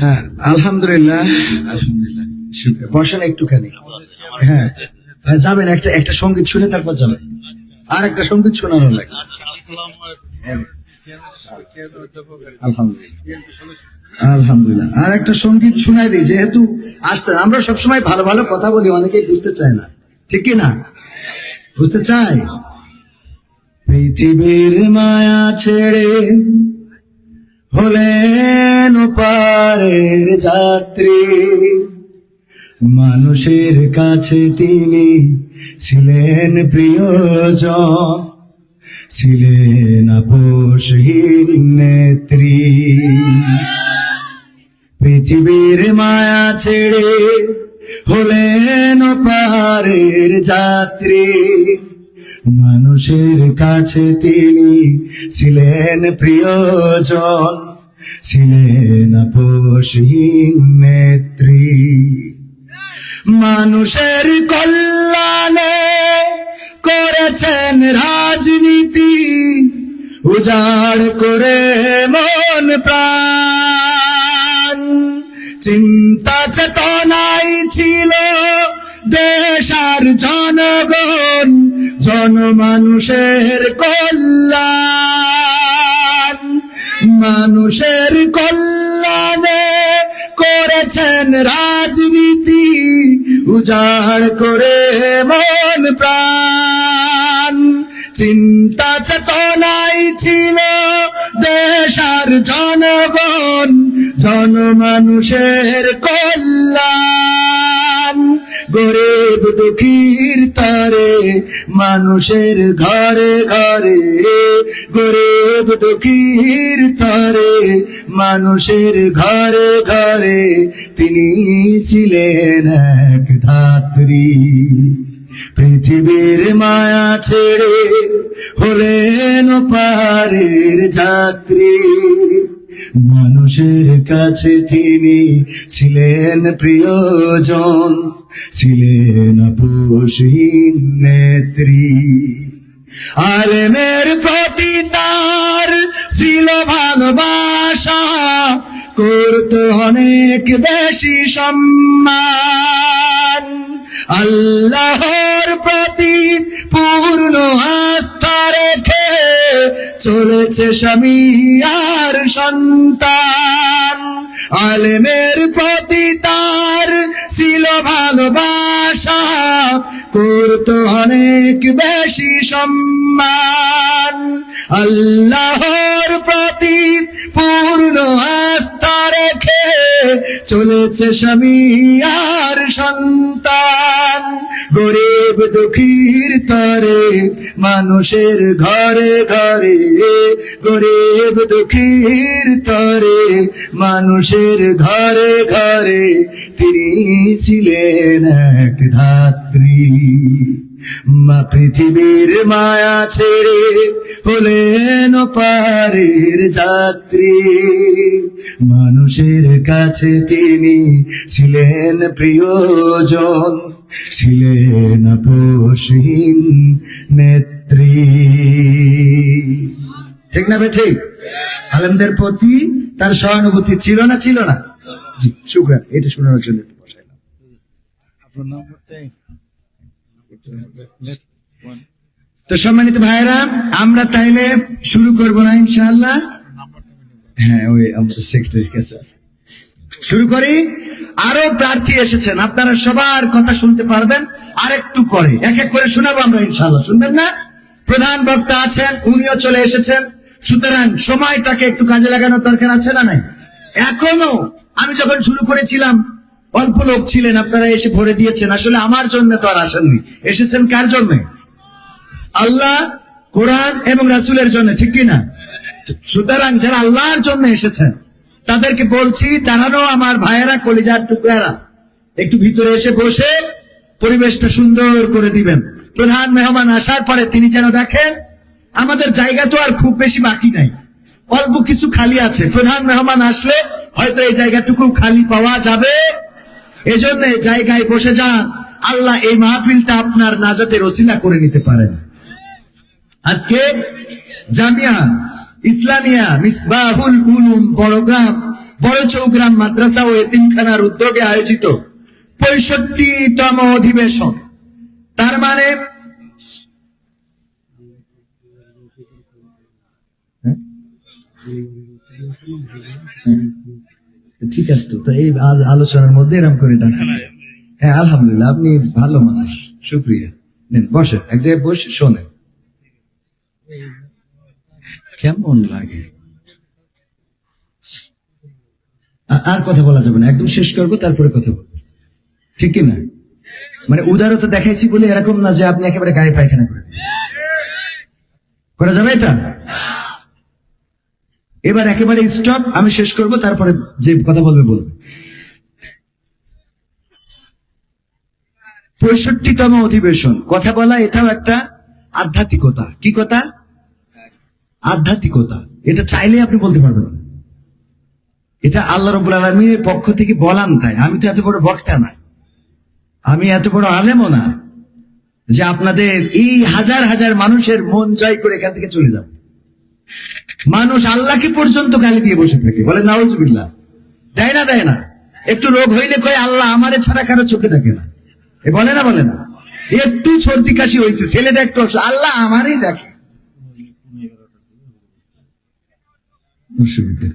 হ্যাঁ, আলহামদুলিল্লাহ, আলহামদুলিল্লাহ। বসেন একটুখানি। হ্যাঁ, যাবেন একটা সঙ্গীত শুনে তারপর যাবেন। আর একটা সঙ্গীত শোনানো লাগে। আলহামদুলিল্লাহ, আর একটা সঙ্গীত শোনাই দিই, যেহেতু আসছেন। আমরা সবসময় ভালো ভালো কথা বলি, অনেকেই বুঝতে চায় না, ঠিক কি না? বুঝতে চাই। পৃথিবীর মায়া ছেড়ে হলেন পারের যাত্রী, মানুষের কাছে তিনি ছিলেন প্রিয়জন, ছিলেন আপোষহীন নেত্রী। পৃথিবীর মায়া ছেড়ে হলেন পারের যাত্রী, মানুষের কাছে তিনি ছিলেন প্রিয়জন, ছিলেন আপোষহীন নেত্রী। মানুষের কল্যাণে করেছেন রাজনীতি, উজাড় করে মন প্রাণ। চিন্তা চেতনাই ছিল দেশ আর জনগণ, মানুষের কল্যাণ, মানুষের কল্যাণে করেছেন রাজনীতি, উজাড় করে মন প্রাণ। চিন্তা চেতনাই ছিল দেশ আর জনগণ, জনমানুষের কল্যাণ। গরিব দুঃখীর তরে মানুষের ঘরে ঘরে, গরিব দুঃখীর তরে মানুষের ঘরে ঘরে তিনি ছিলেন এক ধাত্রী। পৃথিবীর মায়া ছেড়ে হলেন পারের যাত্রী, মানুষের কাছে তিনি ছিলেন প্রিয়জন, ছিলেন আপোষহীন নেত্রী। আলেমের প্রতি তার ছিল ভালোবাসা, করত অনেক বেশি সম্মান। আল্লাহর প্রতি পূর্ণ আস্থা রেখে চলেছে স্বামী আর সন্তান। আলেমের প্রতি তার ছিল ভালোবাসা, করত অনেক বেশি সম্মান। আল্লাহর প্রতি পূর্ণ আস্থা রেখে চলেছে স্বামী আর সন্তান। গরিব দুঃখীর তরে মানুষের ঘরে ঘরে, গরিব দুঃখীর তরে মানুষের ঘরে ঘরে তিনি ছিলেন এক ধাত্রী। মা পৃথিবীর মায়া ছেড়ে হলেন পারের যাত্রী, মানুষের কাছে তিনি ছিলেন প্রিয়জন, ছিলেন আপোষহীন নেত্রী। ঠিক না বে ঠিক? আলেমদের প্রতি তার সহানুভূতি ছিল না, ছিল না? জি, শুকরান। এটা শোনানোর জন্য একটু বসাইলাম। তো সম্মানিত ভাইরা, আমরা তাইলে শুরু করব না ইনশাআল্লাহ? হ্যাঁ, ওই আমাদের সেক্রেটারির কাছে আছে। শুরু করি। আরো প্রার্থী এসেছেন, আপনারা সবার কথা শুনতে পারবেন আরেকটু পরে, এক এক করে শোনাবো আমরা ইনশাআল্লাহ। শুনবেন না? প্রধান বক্তা আছেন, উনিও চলে এসেছেন, সুতরাং সময়টাকে একটু কাজে লাগানোর দরকার আছে না নাই? এখনো আমি যখন শুরু করেছিলাম অল্প লোক ছিলেন, আপনারা এসে ভরে দিয়েছেন। আসলে আমার জন্য তো আর আসেননি, এসেছেন কার জন্য? আল্লাহ, কোরআন এবং রাসূলের জন্য, ঠিক কিনা? সুতরাং যারা আল্লাহর জন্য এসেছেন তাদেরকে বলছি, দাঁড়ানো আমার ভাইয়েরা, কলিজার টুকরারা, একটু ভিতরে এসে বসে পরিবেশটা সুন্দর করে দিবেন। প্রধান মেহমান আসার পরে তিনি যেন দেখেন আমাদের জায়গা তো আর খুব বেশি বাকি নাই, অল্প কিছু খালি আছে। প্রধান মেহমান আসলে হয়তো এই জায়গাটুকু খালি পাওয়া যাবে, এজন্য জায়গায় বসে যান। আল্লাহ এই মাহফিলটা আপনার নাজাতের ওসিলা করে নিতে পারেন। আজকে জামিয়া ইসলামিয়া মিসবাহুল উলুম বড়গ্রাম বড়চৌগ্রাম মাদ্রাসা ও এতিমখানার উদ্যোগে আয়োজিত 65তম অধিবেশন, তার মানে ঠিক আছে। তো এই আজ আলোচনার মধ্যে এরকম করে ডাকেন। হ্যাঁ, আলহামদুলিল্লাহ, আপনি ভালো মানুষ, শুক্রিয়া। নেন বসেন, এক জায়গায় বসে শোনেন কেমন লাগে। আর কথা বলা যাবে না, একদম শেষ করবো তারপরে কথা বলবো, ঠিক কিনা? মানে উদারতা দেখাইছি বলে এরকম না যে আপনি একেবারে গায়ে পায়খানা করে করা যাবে এটা। এবার একেবারে স্টপ, আমি শেষ করব, তারপরে যে কথা বলবে বলবে। 65তম অধিবেশন, কথা বলা এটাও একটা আধ্যাত্মিকতা। কি কথা? আধ্যাত্মিকতা। এটা চাইলে আপনি বলতে পারবেন না, এটা আল্লাহ রাব্বুল আলামিনের পক্ষ থেকে বলান। তাই আমি তো এত বড় বক্তা না, আমি এত বড় আলেমও না যে আপনাদের এই হাজার হাজার মানুষের মন জয় করে এখান থেকে চলে যাব। মানুষ আল্লাহকে পর্যন্ত গালি দিয়ে বসে থাকে, বলে নাউজুবিল্লাহ। দেয় না, দেয় না। একটু রোগ হইলে কয় আল্লাহ আমারে ছাড়া কারো চোখে দেখে না, এ বলে না, বলে না। একটু সর্দি কাশি হয়েছে, ছেলেটা একটু আল্লাহ আমারই দেখে, অসুবিধা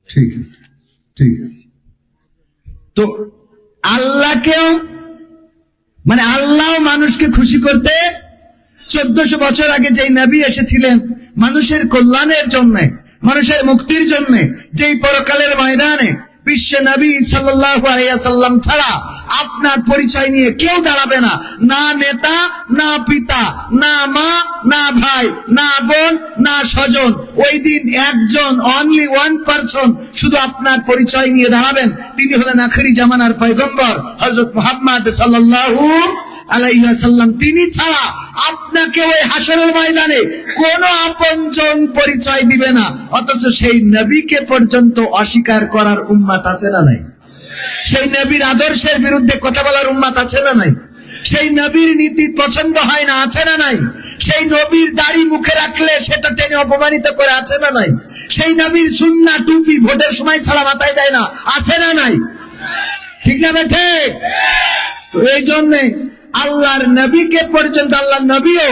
ঠিক আছে, ঠিক আছে। তো আল্লাহকেও মানে আল্লাহ মানুষকে খুশি করতে 1400 বছর আগে যেই নবী এসেছিলেন মানুষের কল্যাণের জন্য, মানুষের মুক্তির জন্য, যেই পরকালের ময়দানে বিশ্ব নবী সাল্লাল্লাহু আলাইহি ওয়াসাল্লাম ছাড়া আপনার পরিচয় নিয়ে কেউ দাঁড়াবে না, না নেতা, না পিতা, না মা, না ভাই, না বোন, না স্বজন। ওই দিন একজন, অনলি ওয়ান পারসন শুধু আপনার পরিচয় নিয়ে দাঁড়াবেন, তিনি হলেন আখিরি জামানার পয়গম্বর হযরত মুহাম্মদ সাল্লাল্লাহু আলাইহি ওয়াসাল্লাম। তিনি ছাড়া আপনাকে ওই হাসরের ময়দানে কোনো আপনজন পরিচয় দিবে না। অথচ সেই নবীকে পর্যন্ত অস্বীকার করার উম্মত আছে না নাই? সেই নবীর আদর্শের বিরুদ্ধে কথা বলার উম্মত আছে না নাই? সেই নবীর নীতি পছন্দ হয় না, আছে না নাই? সেই নবীর দাড়ি মুখে রাখলে সেটা টেনে অপমানিত করে, আছে না নাই? সেই নবীর সুন্নাহ টুপি ভোটের সময় ছাড়া মাথায় দেয় না, আছে না নাই? ঠিক না বেঠে? তো এই জন্য আল্লাহর নবীকে পর্যন্ত, আল্লাহর নবীও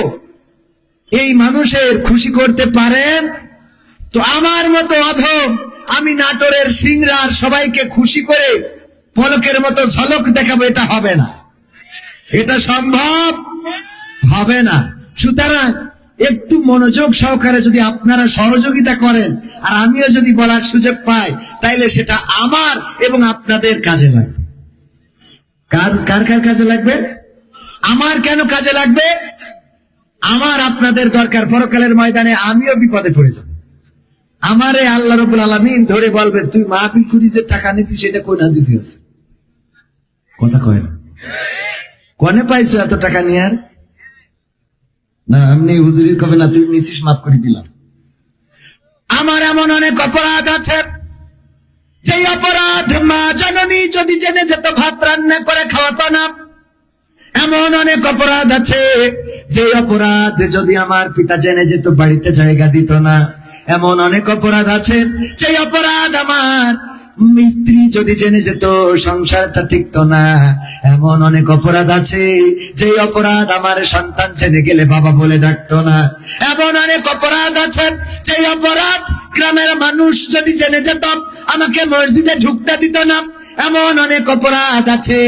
এই মানুষের খুশি করতে পারেন, তো আমার মতো অধম আমি নাটোরের সিংড়ার সবাইকে খুশি করে পলকের মতো ঝলক দেখাবো, এটা হবে না, এটা সম্ভব হবে না। সুতরাং একটু মনোযোগ সহকারে যদি আপনারা সহযোগিতা করেন আর আমিও যদি বলার সুযোগ পাই, তাইলে সেটা আমার এবং আপনাদের কাজে লাগবে। কার কার কার কাজে লাগবে? আমার কেন কাজে লাগবে? আমার আপনাদের দরকার, পরকালের ময়দানে আমিও বিপদে পড়ে যাব। আমারে আল্লাহ রাব্বুল আলামিন ধরে বলবে, তুই মাহফিল করি যে টাকা নিতি সেটা কই না দিছিস? কথা কয় না, কনে পাইছো এত টাকা নিয়ে? আর না এমনি হুজুরির কবে না তুই নিছিস, মাফ করে দিলাম। আমার এমন অনেক অপরাধ আছে, সেই অপরাধ মা জননী যদি জেনে যেত ভাত রান্না করে খাওয়াতো না। এমন অনেক অপরাধ আছে যে অপরাধ যদি আমার পিতা জেনে যেত বাড়িতে জায়গা দিত না। এমন অনেক অপরাধ আছে যে অপরাধ আমার স্ত্রী যদি জেনে যেত সংসারটা টিকতো না। এমন অনেক অপরাধ আছে যে অপরাধ আমার সন্তান জেনে গেলে বাবা বলে ডাকতো না। এমন অনেক অপরাধ আছে যে অপরাধ গ্রামের মানুষ যদি জেনে যেত আমাকে মসজিদে ঢুকতে দিত না। এমন অনেক অপরাধ আছে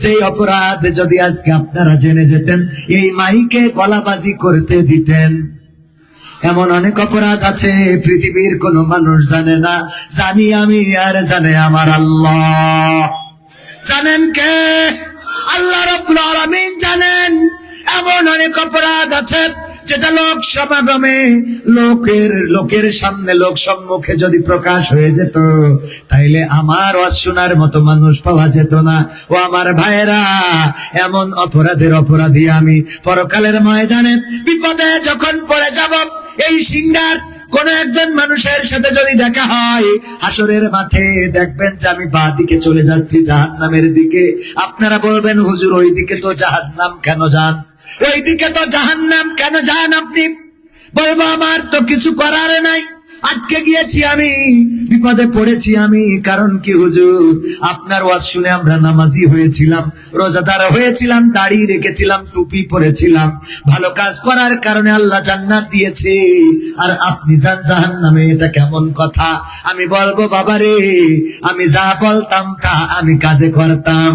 যে অপরাধ যদি আজকে আপনারা জেনে যেতেন এই মাইকে গলাবাজি করতে দিতেন। এমন অনেক অপরাধ আছে পৃথিবীর কোন মানুষ জানে না, জানি আমি আর জানে আমার আল্লাহ। জানেন কে? আল্লাহ রাব্বুল আলামিন জানেন। এমন অনেক অপরাধ আছে যেটা লোক সমাগমে লোকের সামনে লোক সম্মুখে যদি প্রকাশ হয়ে যেত তাইলে আমার ওয়াজ শোনার মতো মানুষ পাওয়া যেত না। ও আমার ভাইয়েরা, এমন অপরাধের অপরাধী আমি পরকালের ময়দানে বিপদে যখন পড়ে যাব, এই সিংহার কোন একজন মানুষের সাথে যদি দেখা হয় হাসরের মাঠে, দেখবেন যে আমি বাঁ দিকে চলে যাচ্ছি জাহান্নামের দিকে। আপনারা বলবেন, হুজুর ওই দিকে তো জাহান্নাম, কেন যান? ওই দিকে তো জাহান্নাম, কেন যান আপনি? বলবো, আমার তো কিছু করার নাই, আটকে গিয়েছি আমি, বিপদে পড়েছি আমি। কারণ কি হুজুর, আপনার ওয়াজ শুনে আমরা নামাজি হয়েছিলাম, রোজাদার হয়েছিলাম, দাড়ি রেখেছিলাম, টুপি পরেছিলাম, ভালো কাজ করার কারণে আল্লাহ জান্নাত দিয়েছে, আর আপনি যান জাহান্নামে, এটা কেমন কথা? আমি বলবো, বাবারে, আমি যা বলতাম তা আমি কাজে করতাম।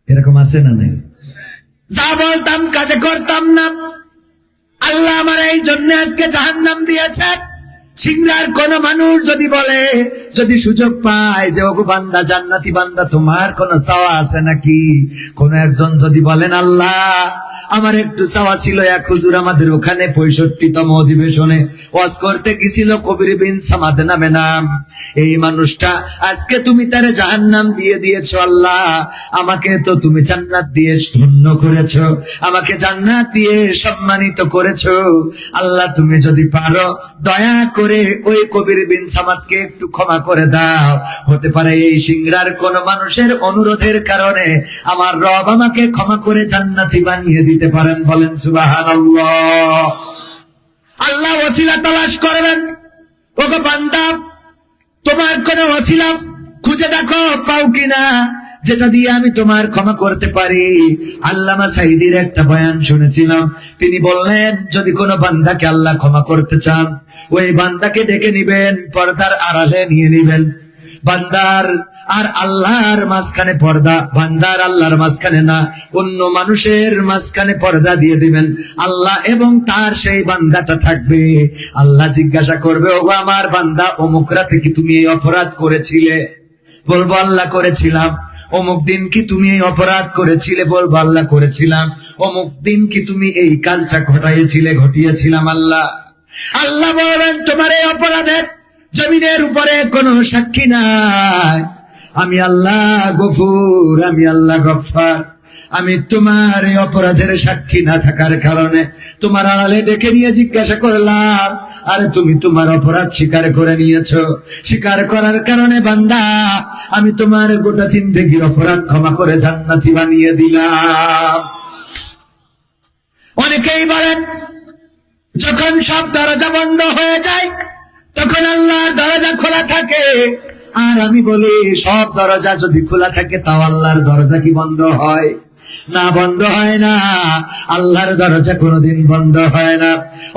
এরকম আছে না নাই? যা বলতাম কাজে করতাম না। আল্লাহ আমার এই জন্য আজকে জাহান্নাম দিয়েছে। সিংহার কোন মানুষ যদি বলে, যদি সুযোগ পায় যে ওগো বান্দা, জান্নাতি বান্দা, তোমার কোন চাওয়া আছে নাকি? কোন একজন যদি বলেন, আল্লাহ আমার একটু চাওয়া ছিল, এক হুজুর আমাদের ওখানে 65তম অধিবেশনে ওয়াজ করতে গেছিল, কবির বিন সামাদ নামে নাম। এই মানুষটা আজকে তুমি তারে জাহান্নাম দিয়ে দিয়েছো। আল্লাহ আমাকে তো তুমি জান্নাত দিয়ে ধন্য করেছো, আমাকে জান্নাত দিয়ে সম্মানিত করেছো। আল্লাহ তুমি যদি পারো দয়া করে ওই কবির বিন সামাদকে একটু ক্ষমা করে দাও। হতে পারে এই সিংড়ার কোন মানুষের অনুরোধের কারণে আমার রব আমাকে ক্ষমা করে জান্নাতি বানিয়ে দিতে পারেন। বলেন সুবহানাল্লাহ। আল্লাহ ওসিলা তালাশ করবেন। ওগো বান্দা, তোমার কোন ওসিলা খুঁজে দেখো, পাও কিনা। যেটা দিয়ে আমি তোমার ক্ষমা করতে পারি। আল্লামা সাঈদীর একটা বয়ান শুনেছিলাম, তিনি বললেন যদি কোনো বান্দাকে আল্লাহ ক্ষমা করতে চান, ওই বান্দাকে ডেকে নিবেন, পর্দার আড়ালে নিয়ে নিবেন। বান্দার আর আল্লাহর মাঝখানে পর্দা, বান্দার আল্লাহর মাঝখানে না, অন্য মানুষের মাঝখানে পর্দা দিয়ে দিবেন। আল্লাহ এবং তার সেই বান্দাটা থাকবে। আল্লাহ জিজ্ঞাসা করবে, ওগো আমার বান্দা, অমুক রাতে কি তুমি এই অপরাধ করেছিলে? বলবো আল্লাহ করেছিলাম। অমুক দিন কি তুমি এই অপরাধ করেছিলে? বলবো আল্লাহ করেছিলাম। অমুক দিন কি তুমি এই কাজটা ঘটিয়েছিলাম আল্লাহ। আল্লাহ বলবেন, তোমার এই অপরাধের জমিনের উপরে কোনো সাক্ষী নাই। আমি আল্লাহ গফুর, আমি আল্লাহ গফফার। আমি তোমার এই অপরাধের সাক্ষী না থাকার কারণে তোমার আড়ালে ডেকে নিয়ে জিজ্ঞাসা করলাম, আরে তুমি তোমার অপরাধ স্বীকার করে নিয়েছো। স্বীকার করার কারণে বান্দা আমি তোমার গোটা জিন্দেগির অপরাধ ক্ষমা করে জান্নাতি বানিয়ে দিলাম। অনেকেই বলেন যখন সব দরজা বন্ধ হয়ে যায় তখন আল্লাহর দরজা খোলা থাকে। আর আমি বলি, সব দরজা যদি খোলা থাকে তাও আল্লাহর দরজা কি বন্ধ হয়? না, বন্ধ হয় না। আল্লাহর দরজা কোনোদিন বন্ধ হয় না।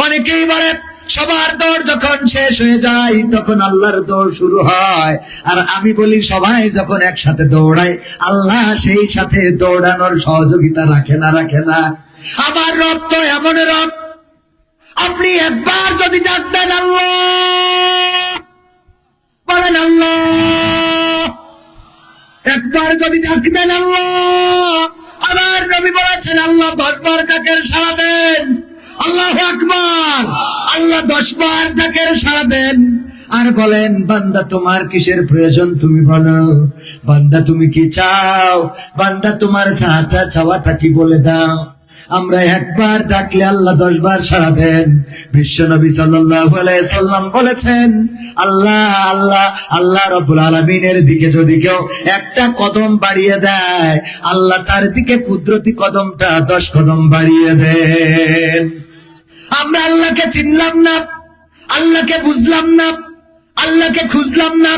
অনেকেই বলে সবার দৌড় যখন শেষ হয়ে যায় তখন আল্লাহর দৌড় শুরু হয়। আর আমি বলি, সবাই যখন একসাথে দৌড়ায় আল্লাহ সেই সাথে দৌড়ানোর সহযোগিতা রাখে না। আমার রব তো এমন রব, আপনি একবার যদি ডাক দেন আল্লাহ, বলেন আল্লাহ, একবার যদি ডাক দেন আল্লাহ, আমার নবী বলেছেন আল্লাহ 10 বার ডাকের সাড়া দেন। আল্লাহু আকবার। আল্লাহ 10 বার ডাকের সাড়া দেন আর বলেন, বান্দা তোমার কিসের প্রয়োজন তুমি বলো। বান্দা তুমি কি চাও? বান্দা তোমার চাওয়াটা কি বলে দাও। আমরা একবার ডাকলে আল্লাহ 10 বার সাড়া দেন। বিশ্বনবী সাল্লাল্লাহু আলাইহি সাল্লাম বলেছেন, আল্লাহ রাব্বুল আলামিনের দিকে যদি কেউ একটা কদম বাড়িয়ে দেয়, আল্লাহ তার দিকে কুদরতি কদমটা 10 কদম বাড়িয়ে দেন। আমরা আল্লাহকে চিনলাম না, আল্লাহকে বুঝলাম না, আল্লাহকে খুঁজলাম না,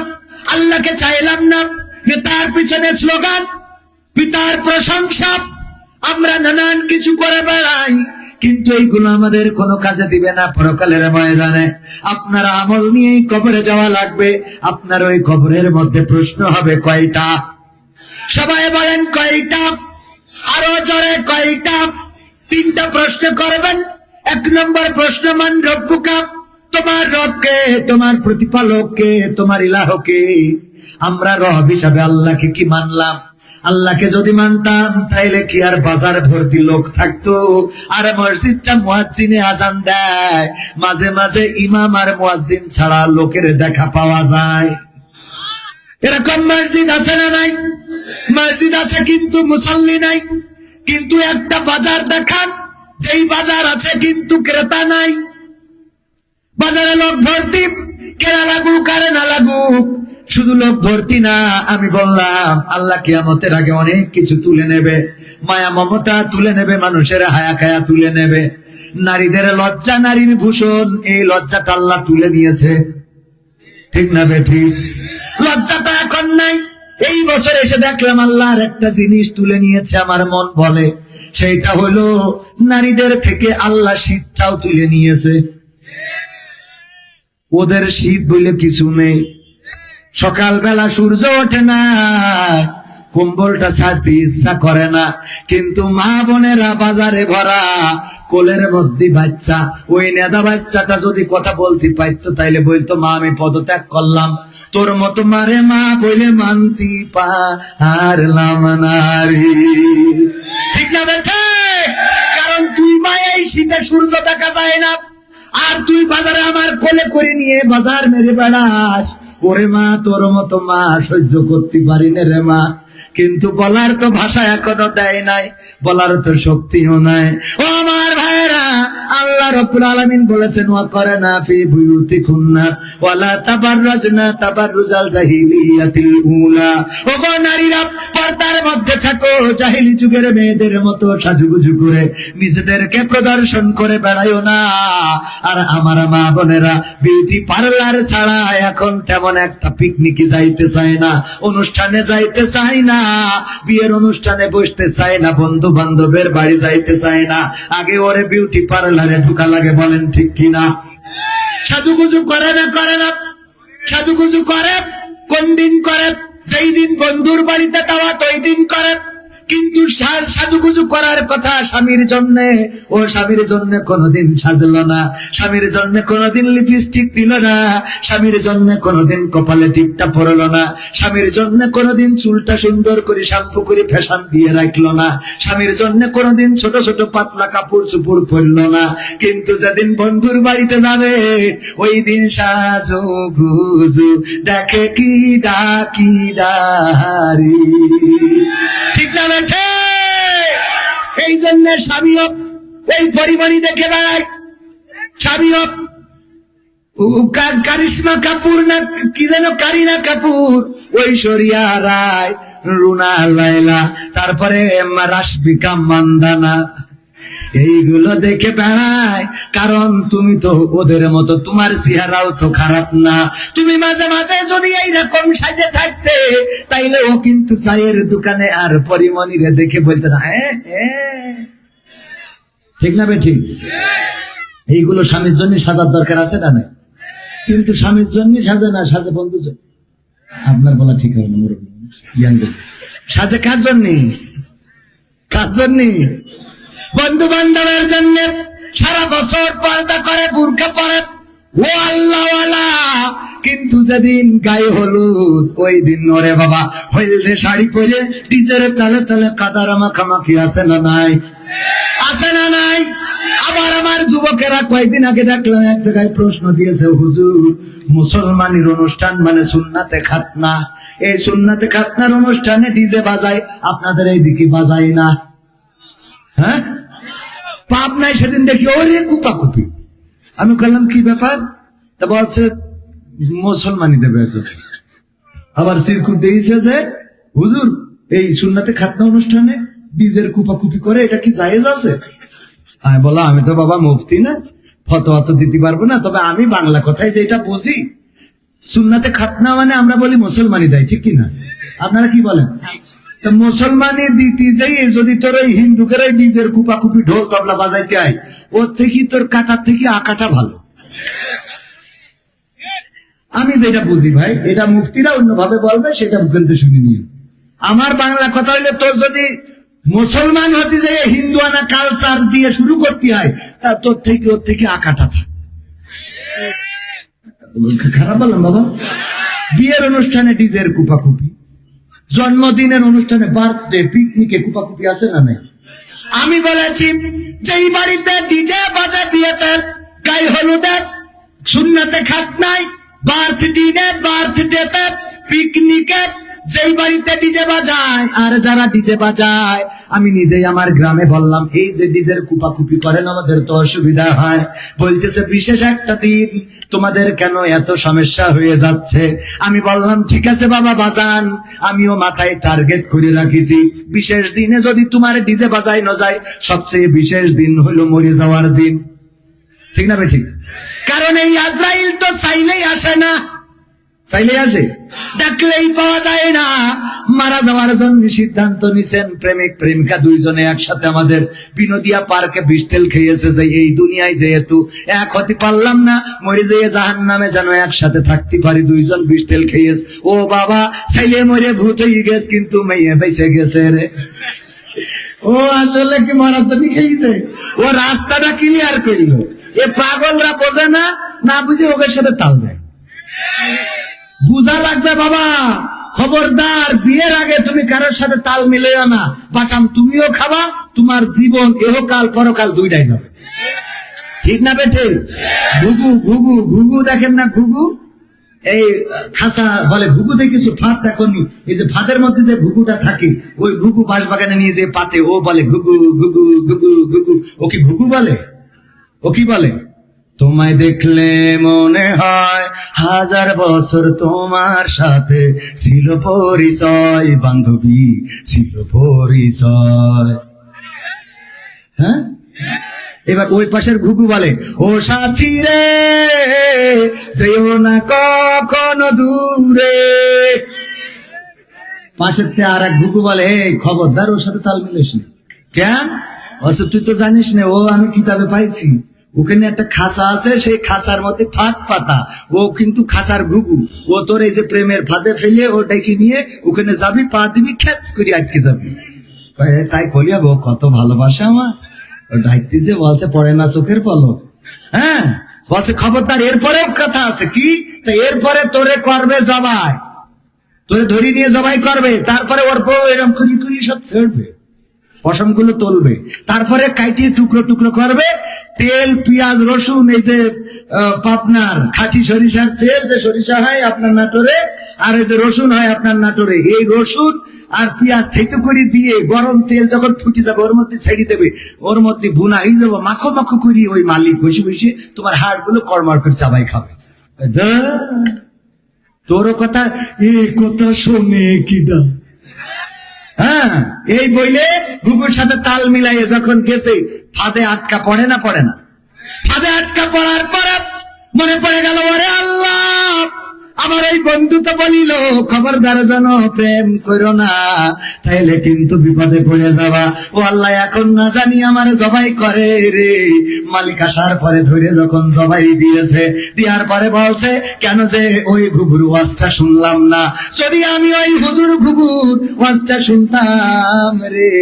আল্লাহকে চাইলাম না। নেতার পিছনে স্লোগান, পিতার প্রশংসা, আমরা নানান কিছু করে বেড়াই, কিন্তু এইগুলো আমাদের কোনো কাজে দিবে না পরকালের ময়দানে। আপনার আমল নিয়েই কবরে যাওয়া লাগবে। আপনার ওই কবরের মধ্যে প্রশ্ন হবে কয়টা? সবাই বলেন কয়টা? আরো জোরে কয়টা? 3টা প্রশ্ন করবেন। 1 নম্বর প্রশ্ন, মান রব্বুকা, তোমার রবকে, তোমার প্রতিপালককে, তোমার ইলাহকে। আমরা রব হিসাবে আল্লাহকে কি মানলাম? আল্লাহকে যদি মানতাম তাইলে কি আর বাজার ভর্তি লোক থাকতো? আর মসজিদটা মুয়াজ্জিনে আজান দেয়, মাঝে মাঝে ইমাম আর মুয়াজ্জিন ছাড়া লোকের দেখা পাওয়া যায়। এরকম মসজিদ আছে না নাই? মসজিদ আছে কিন্তু মুসল্লি নাই। কিন্তু একটা বাজার দেখান, যেই বাজার আছে কিন্তু ক্রেতা নাই। বাজারে লোক ভর্তি, কেনা লাগুক আর না লাগুক, শুধু লোক ভর্তি না। আমি বললাম আল্লাহ কিয়ামতের আগে অনেক কিছু তুলে নেবে। মায়া মমতা তুলে নেবে, মানুষের হায়া খায়া তুলে নেবে। নারীদের লজ্জা, নারীর ভূষণ, এই লজ্জাটা আল্লাহ তুলে নিয়েছে, ঠিক না বেঠিক? লজ্জাটা এখন নাই। এই বছর এসে দেখলাম আল্লাহর একটা জিনিস তুলে নিয়েছে, আমার মন বলে সেইটা হলো নারীদের থেকে আল্লাহ শীতটাও তুলে নিয়েছে। ওদের শীত বলে কিছু নেই। সকালবেলা সূর্য ওঠে না, কম্বলটা ছাড়তে ইচ্ছা করে না, কিন্তু মা বোনেরা বাজারে ভরা, কোলের মধ্যে বাচ্চা। ওই নেদা বাচ্চাটা যদি কথা বলতে পারতো তাইলে বলতো, মা আমি পদত্যাগ করলাম, তোর মতো মারে মা বলে মানতি পারলাম না রে। ঠিক না বেঠে? কারণ তুই মা, এই শীতে সূর্য দেখা যায় না, আর তুই বাজারে আমার কোলে করে নিয়ে বাজার মেরে বেড়াস। ওরে মা, তোর মতো মা সহ্য করতে পারি না রে মা। কিন্তু বলার তো ভাষা এখনো দেয় নাই, বলার তো শক্তিও নাই। ও আমার ভাইরা, আল্লাহ রাব্বুল আলামিন বলেছেন ওয়া করানা ফি বুয়ুতিকুন্না ওয়ালা তাবাররাজনা তাবাররুজাল জাহিলিয়াতিল উলা। ওগো নারীরা, পর্দার মধ্যে থাকো, জাহিলি যুগের মেয়েদের মতো সাজুগুজু করে নিজেদেরকে প্রদর্শন করে বেড়ায়ো না। আর আমার মা বোনেরা, বিউটি পার্লার ছাড়া এখন তেমন একটা পিকনিকে যাইতে চায় না, অনুষ্ঠানে যাইতে চায় না, বিয়ের অনুষ্ঠানে বসতে চায় না, বন্ধু বান্ধবের বাড়ি যাইতে চায় না। আগে ওরে বিউটি পার্লারে ঢুকা লাগে, বলেন ঠিক কিনা? সাজুগুজু করে না, করে না, সাজুগুজু করে। কোন দিন করে? যেই দিন বন্ধুর বাড়িতে দাওয়াত ওই দিন করে। কিন্তু সাজুগুজু করার কথা স্বামীর জন্য, ও স্বামীর জন্য কোনোদিন সাজলো না, স্বামীর জন্য কোনোদিন লিপস্টিক দিল না, স্বামীর জন্য কোনোদিন কপালে টিপটা পরলো না, স্বামীর জন্য কোনোদিন চুলটা সুন্দর করে শ্যাম্পু করে ফ্যাশন দিয়ে রাখলো না, স্বামীর জন্য কোনোদিন ছোট ছোট পাতলা কাপড় চুপড় পরলো না। কিন্তু যেদিন বন্ধুর বাড়িতে যাবে ওই দিন সাজুগুজু দেখে কি ডাকি ডারি। ঠিক না বেঠে? এই জন্য স্বামীও ওই পরিমণি দেখে বেড়ায়, স্বামীও কারিশমা কাপুর না কি যেন, কারিনা কাপুর, ঐশ্বরিয়া রায়, রুনা লায়লা, তারপরে রাশমিকা মান্দানা, এইগুলো দেখে বেড়ায়। কারণ তুমি তো ওদের মতো, তোমার চেহারাও তো খারাপ না। তুমি মাঝে মাঝে যদি এইরকম সাজে থাকতে, তাইলে ও কিন্তু চায়ের দোকানে আর পরিমণিরে দেখে বলতে না, হ্যাঁ হ্যাঁ, ঠিক না বে ঠিক? এইগুলো স্বামীর জন্য সাজার দরকার আছে না নাই? কিন্তু স্বামীর জন্য সাজে না, সাজে বন্ধুর জন্য। আপনার বলা ঠিক হবে না, মুরব্বী ইয়াংদের সাজে কার জন্য? কার জন্য? বন্ধু বান্ধবের জন্য। সারা বছর পর্দা করে, বুরকা পরে, ও আল্লাহওয়ালা। কিন্তু যেদিন গায়ে হলুদ, ওই দিন ওরে বাবা হলদে শাড়ি পরে টিচার তালে তালে কাদার মাখামাখি আছে না নাই? আছে না নাই? আবার আমার যুবকেরা কয়েকদিন আগে দেখলাম এক জায়গায় প্রশ্ন দিয়েছে, হুজুর মুসলমানের অনুষ্ঠান মানে সুন্নাতে খাতনা, এই সুন্নাতে খাতনার অনুষ্ঠানে ডিজে বাজায়, আপনাদের এই দিকে বাজাই না? হ্যাঁ, পাপ নাই। সেদিন দেখি ওরে কুপাকুপি। আমি বললাম কি ব্যাপার? তা বলছে মুসলমানই দেবে। আবার সিরকুট দিয়েছে যে হুজুর এই সুন্নাতে খাতনা অনুষ্ঠানে ডিজের কুপাকুপি করে, এটা কি জায়েজ আছে? আমি বলা, আমি তো বাবা মুফতি না, ফতোয়া তো দিতে পারবো না, তবে আমি বাংলা কথায় যেটা বুঝি, সুন্নাতে খাতনা মানে আমরা বলি মুসলমানই দেয়, ঠিক কিনা? আপনারা কি বলেন? মুসলমানের দিতে যাই যদি তোর ওই হিন্দুকের ওই নিজের কুপাকুপি ঢোল তবলা বাজাইতে হয়, ওর থেকে তোর কাটার থেকে আকাটা ভালো। আমি যেটা বুঝি ভাই, এটা মুফতিরা অন্যভাবে বলবে, সেটা মুখেন্তে শুনে নিয়ে। আমার বাংলা কথা হইলে, তোর যদি মুসলমান হতে যায় হিন্দুয়ানা কালচার দিয়ে শুরু করতে হয়, তা তোর থেকে ওর থেকে আকাটা থাক। খারাপ বললাম বাবা? বিয়ের অনুষ্ঠানে ডিজের কুপাকুপি, জন্মদিনের অনুষ্ঠানে, বার্থডে, পিকনিকে কুপাকুপি আছে না নাই? আমি বলেছি যেই বাড়িতে ডিজে বাজে বিয়েতে, গায়ে হলুদে, সুন্নাতে খাতনায়, বার্থডেতে, পিকনিকে, যেই বাড়িতে ডিজে বাজায়, আর যারা ডিজে বাজায়, আমি নিজেই আমার গ্রামে বললাম, এই যে ডিজের কুপাকুপি করেন আমাদের তো অসুবিধা হয়। বলতেছে বিশেষ একটা দিন, তোমাদের কেন এত সমস্যা হয়ে যাচ্ছে? আমি বললাম ঠিক আছে বাবা বাজান, আমিও মাথায় টার্গেট করে রাখিছি, বিশেষ দিনে যদি তোমার ডিজে বাজাই না যায়, সবচেয়ে বিশেষ দিন হলো মরে যাওয়ার দিন। ঠিক না ঠিক? কারণ এই আজরাইল তো চাইলেই আসে না, চাইলেই আসে, ডাকলেই পাওয়া যায় না। মারা যাওয়ার জন্য সিদ্ধান্ত নিছেন প্রেমিক প্রেমিকা দুইজনে একসাথে আমাদের বিনোদিয়া পার্কে বিষ তেল খেয়েছে, যে এই দুনিয়ায় যেহেতু এক হতে পারলাম না, মরে যেয়ে জাহান্নামে যেন একসাথে থাকতে পারি, দুইজন বিষ তেল খেয়েছে। ও বাবা, ছেলে মরে ভূত হয়ে গেছে, কিন্তু মেয়ে বেঁচে গেছে রে। ও আসলে কি মারার জন্য খেয়েছে? ও রাস্তাটা ক্লিয়ার করলো। এ পাগলরা বোঝে না, না বুঝে ওদের সাথে তাল দেয়। বুঝা লাগবে বাবা, খবরদার, বিয়ের আগে তুমি কারোর সাথে তাল মিলেও না, বাটাম তুমিও খাবা, তোমার জীবন এহকাল পরকাল দুইটাই যাবে। ঠিক না বেঠে? ঘুঘু ঘুঘু ঘুঘু দেখেন না, ঘুঘু এই খাসা বলে, ঘুঘু দেখিছো? ফাঁদ দেখনি? এই যে ফাঁদের মধ্যে যে ঘুঘুটা থাকে, ওই ঘুঘু বাঁশ বাগানে নিয়ে যে পাতে, ও বলে ঘুঘু ঘুঘু ঘুঘু ঘুঘু। ও কি ঘুঘু বলে? ও ও কি বলে, তোমায় দেখলে মনে হয় 1000 বছর তোমার সাথে ছিল পরিচয়, বান্ধবী ছিল পরিচয়। হ্যাঁ, এবার ওই পাশের ঘুঘু বলে, ও সাথী রে যেও না কখনো দূরে। পাশের তে আর এক ঘুঘু বলে, এই খবরদার ওর সাথে তাল মিলিস না। কেন? অথচ তুই তো জানিস না, ও আমি কিতাবে পাইছি, ওখানে একটা খাঁচা আছে, সেই খাঁচার মধ্যে ফাঁক পাতা, ও কিন্তু খাঁচার ঘুঘু, ও তোর এই যে প্রেমের ফাঁদে ফেলে ও ডেকে নিয়ে ওখানে যাবি, পা দিবি, খ্যাচ করে আটকে যাবি। তাই কলিয়া গো কত ভালোবাসা আমার, ডাকতে যে বলছে পড়ে না চোখের পলক। হ্যাঁ, বলছে খবরদার, এরপরেও কথা আছে কি, তা এরপরে তোরে করবে জবাই, তোরে ধরি নিয়ে জবাই করবে, তারপরে ওর বউ এরকম কুড়ি কুড়ি সব ছেড়বে, পশম গুলো তুলবে, তারপরে কাটিয়ে টুকরো টুকরো করবে, তেল পেঁয়াজ রসুন, এই যে পাবনার খাঁটি সরিষার তেল, যে সরিষা হয় আপনার নাটোরে, আর এই যে রসুন হয় আপনার নাটোরে, এই রসুন আর পেঁয়াজ থেতো করে দিয়ে গরম তেল যখন ফুটে যাবে ওর মধ্যে ছেড়ে দেবে, ওর মধ্যে ভুনা হয়ে যাবো, মাখো মাখো করি, ওই মালিক বসে বসে তোমার হাড় গুলো কড়মাড় করে চাবাই খাবে। তোর কথা, এই কথা শোনে কিডা? হ্যাঁ, এই বইলে ঘুঘুর সাথে তাল মিলাইয়ে যখন গেছে, ফাঁদে আটকা পড়ে না, পড়ে না? ফাঁদে আটকা পড়ার পরে মনে পড়ে গেল, ওরে আল্লাহ, আমার এই বন্ধু তো বলিল খবরদার যেন প্রেম করো না, তাইলে কিন্তু বিপদে পড়ে যাবা। ও আল্লাহ, এখন না জানি আমার জবাই করে রে। মালিক আসার পরে ধরে যখন জবাই দিয়েছে, দেওয়ার পরে বলছে, কেন যে ওই ঘুঘুর ওয়াজটা শুনলাম না, যদি আমি ওই হুজুর ঘুঘুর ওয়াজটা শুনতাম রে,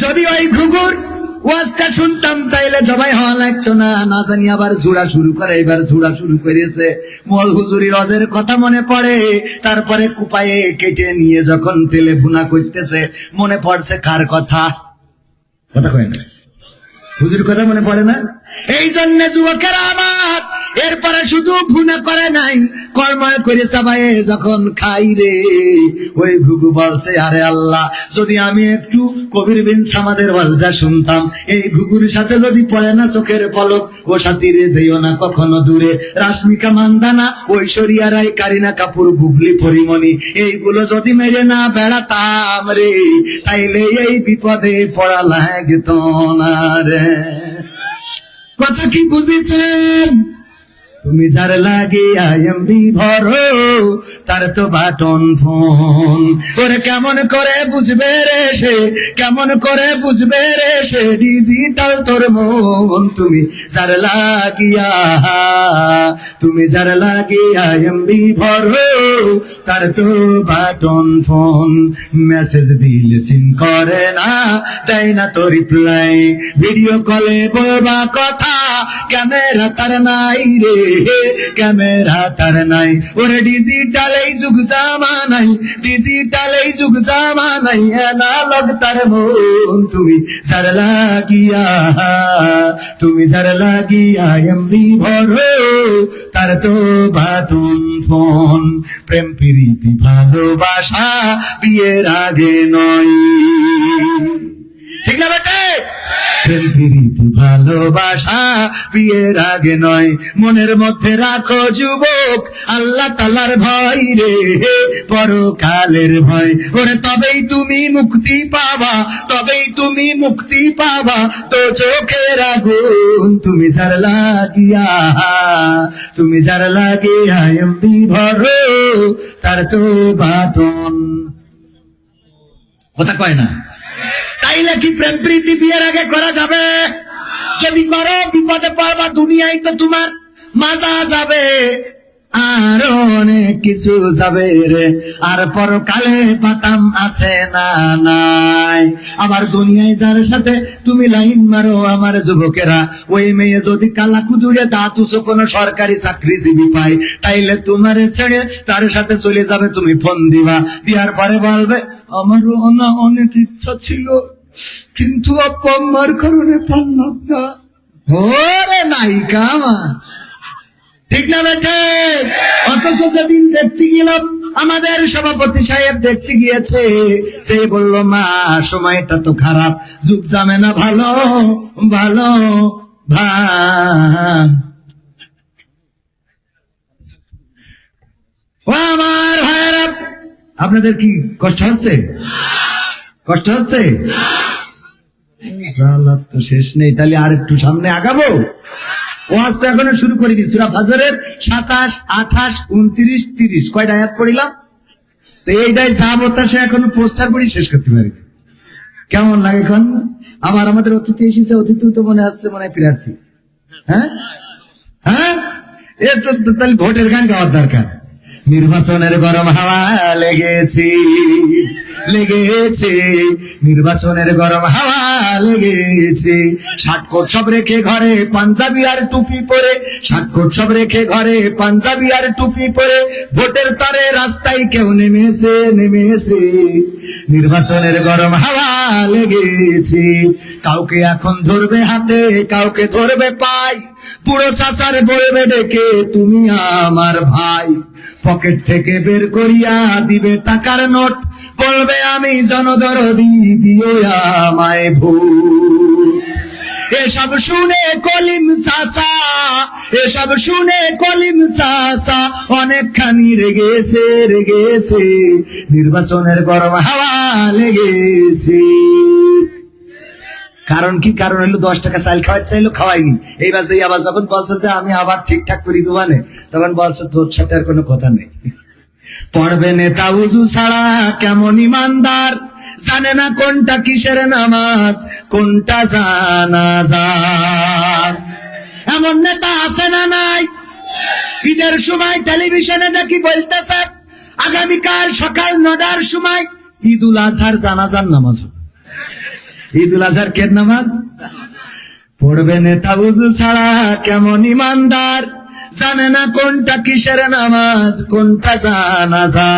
যদি ওই ঘুঘুর ওয়াজটা শুনতাম তাইলে জবাই হওয়া লাগতো না। না জানি আবার জোড়া শুরু করে, এবার জোড়া শুরু করেছে। মোল হুজুরি রজের কথা মনে পড়ে, তারপরে কুপায়ে কেটে নিয়ে যখন তেলে ভুনা করতেছে, মনে পড়ছে কার কথা? কথা কয় না, হুজুর কথা মনে পড়ে না? এই জন্য যুবকেরা আমার, এরপরে শুধু ভুনা করে নাই, কর্ময় করে চাবায়ে যখন খাই রে, ওই ঘুঘু বলছে, আরে আল্লাহ, যদি আমি একটু কবির বিন সামাদের ওয়াজটা শুনতাম, এই ঘুঘুর সাথে যদি পড়ে না চোখের পলক, ও সাথী রে যেও না কখনো দূরে, রাশমিকা মান্দানা, ঐশ্বরিয়া রায়, কারিনা কাপুর, বুবলি পরিমণি, এইগুলো যদি মেরে না বেড়াতাম রে, তাইলে এই বিপদে পড়া লাগতো না রে। কথা কি বুঝেছেন? তুমি যার লাগে আইএমবি ভরো, তার তো বাটন ফোন, ওরে কেমন করে বুঝবে রে সে, কেমন করে বুঝবে রে সে, ডিজিটাল তোর মন। তুমি যার লাগিয়া, তুমি যার লাগিয়া আইএমবি ভরো, তার তো বাটন ফোন, মেসেজ দিলে সিন করে না, দেয় না তো রিপ্লাই, ভিডিও কলে বলবা কথা, ক্যামেরা তার নাই রে, ক্যামেরা তার নাই। ওরে ডিজিটাল এই যুগ জামানাই, ডিজিটাল এই যুগ জামানাই, অ্যানালগ তার মন। তুমি যার লাগিয়া, তুমি যার লাগিয়া এমবি ভরো, তার তো বাটন ফোন। প্রেম প্রীতি ভালোবাসা বিয়ের আগে নয়, ঠিক না বেটে? প্রেম প্রীতি ভালোবাসা বিয়ের আগে নয়, মনের মধ্যে রাখো যুবক আল্লাহ তাআলার ভয় রে, পরকালের ভয়। ওরে তবেই তুমি মুক্তি পাবা, তবেই তুমি মুক্তি পাবা, তো চোখের আগুন তুমি যার লাগিয়া, তুমি যার লাগিয়া এমবি ভরো, তার তো বাটন। কথা কয় না? তাইলে কি প্রেম প্রীতি বিয়ের আগে করা যাবে? যদি করো বিপদে পড়বা, দুনিয়ায় তো তোমার মাজা যাবে, আর অনেক কিছু যাবে রে, আর পরকালে পাতাম আছে না নাই। আবার দুনিয়ায় যার সাথে তুমি লাইন মারো আমার যুবকেরা, ওই মেয়ে যদি কালা কুদুরে দাঁত উঁচু কোনো সরকারি চাকরিজীবী পায়, তাইলে তোমার ছেড়ে তার সাথে চলে যাবে। তুমি ফোন দিবা, দিয়ার পরে বলবে আমারও না অনেক ইচ্ছা ছিল, কিন্তু আব্বা আম্মার কারণে পারলাম না। ওরে নায়িকা আমার, ঠিক না বেঠে? অথচ যেদিন দেখতে গেলাম আমাদের সভাপতি সাহেব দেখতে গিয়েছে, সে বলল মা সময়টা তো খারাপ, যুগ যাবে না ভালো ভালো ও আমার ভাইয়েরা, আপনাদের কি কষ্ট হচ্ছে? কষ্ট হচ্ছে? জালাত তো শেষ নেই, তাহলে আর একটু সামনে আগাবো। ওয়াজ তো এখনো শুরু করিনি। সূরা ফাজরের 27, 28, 29, 30 কয়টা আয়াত পড়িলাম? তো এইটাই যা বলতেছে এখনো পোস্টার পড়ি শেষ করতে পারি। কেমন লাগে এখন? আবার আমাদের অতিথি এসেছে, অতিথি তো মনে আসছে মনে হয় প্রার্থী। হ্যাঁ হ্যাঁ, এ তো তাহলে ভোটের গান গাওয়ার দরকার। নির্বাচনের গরম হাওয়া লেগেছে লেগেছে, নির্বাচনের গরম হাওয়া লেগেছে, ষাটকোট সব রেখে ঘরে পাঞ্জাবি আর টুপি পরে, ষাটকোট সব রেখে ঘরে পাঞ্জাবি আর টুপি পরে, ভোটের তারে রাস্তায় কেউ নেমেছে নেমেছে, নির্বাচনের গরম হাওয়া লেগেছে, কাউকে এখন ধরবে হাতে কাউকে ধরবে পাই, পুরো চাচার বলবে ডেকে তুমি আমার ভাই, পকেট থেকে বের করিয়া দিবে টাকার নোট, বলবে আমি জনদরদি দিও আমায় ভূত। এসব শুনে কলিম চাচা, এসব শুনে কলিম চাচা অনেকখানি রেগেছে রেগেছে, নির্বাচনের গরম হাওয়া লেগেছে। কারণ কি? কারণ হলো 10 টাকা চাল খাওয়ার চাইলো, খাওয়াইনি। এইবার সেই আবার যখন বলছে যে আমি আবার ঠিকঠাক করি দোকানে, তখন বলছে তোর সাথে আর কোনো কথা নেই। পড়বে নেতা উজু ছাড়া কেমন ইমানদার, জানে না কোনটা কিসের নামাজ কোনটা জানাজা। এমন নেতা আছে না নাই? ঈদের সময় টেলিভিশনে দেখি বলতেছে আগামীকাল সকাল 9টার সময় ঈদুল আজহার জানাজার নামাজ। ঈদুল আজহার কের নামাজ? পড়বে নেতা উজু ছাড়া কেমন ইমানদার, জানে না কোনটা কিসের নামাজ কোনটা জানাজা,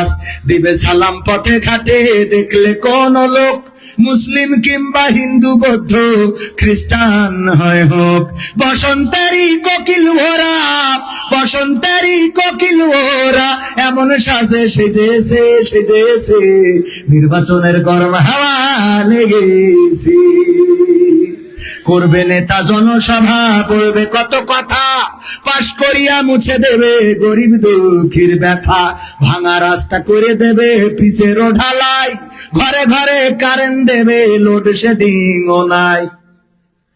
দিবে সালাম পথে ঘাটে দেখলে কোন লোক, মুসলিম কিংবা হিন্দু বৌদ্ধ খ্রিস্টান হয় হোক, বসন্তেরই কোকিল ওরা বসন্তেরই কোকিল ওরা এমন সাজে সেজেছে সেজেছে, নির্বাচনের গরম হাওয়া লেগেছে। করবে নেতা জনসভা বলবে কত কথা, পাশ করিয়া মুছে দেবে গরিব দুঃখীর ব্যথা, ভাঙা রাস্তা করে দেবে পিচের ঢালাই, ঘরে ঘরে কারেন্ট দেবে লোডশেডিং ও নাই।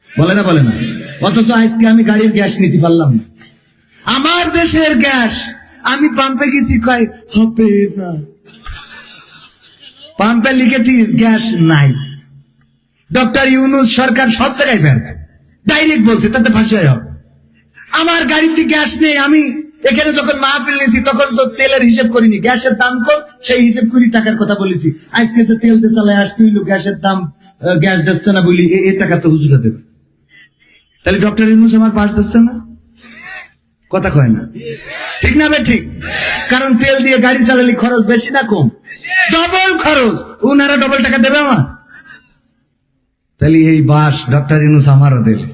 বলে না বলে না? অথচ আজকে আমি গাড়ির গ্যাস নিতে পারলাম না। আমার দেশের গ্যাস, আমি পাম্পে গেছি কয় হবে না, পাম্পে লিখেছিস গ্যাস নাই। ডক্টর ইউনূস সরকার সব জায়গায় ব্যর্থ, ডাইরেক্ট বলছে তাতে ফাঁসি হবে। আমার গাড়িতে গ্যাস নেই, আমি এখানে যখন মাহফিল নিয়েছি তখন তো তেলের হিসেব করিনি, গ্যাসের দাম কম সেই হিসেব করি টাকার কথা বলেছি। আজকে তো তেল দিয়ে চালায় আসতে হইলো, গ্যাসের দাম গ্যাস দিচ্ছে না বলি এই টাকা তো হুজুরা দেবে। তাহলে ডক্টর ইউনূস আমার পাশ দিচ্ছে না, কথা কয় না, ঠিক না? ঠিক। কারণ তেল দিয়ে গাড়ি চালালে খরচ বেশি না কম? ডবল খরচ, উনারা ডবল টাকা দেবে আমার। তাহলে এই বাস ডক্টর ইউনূস আমারও দেবে,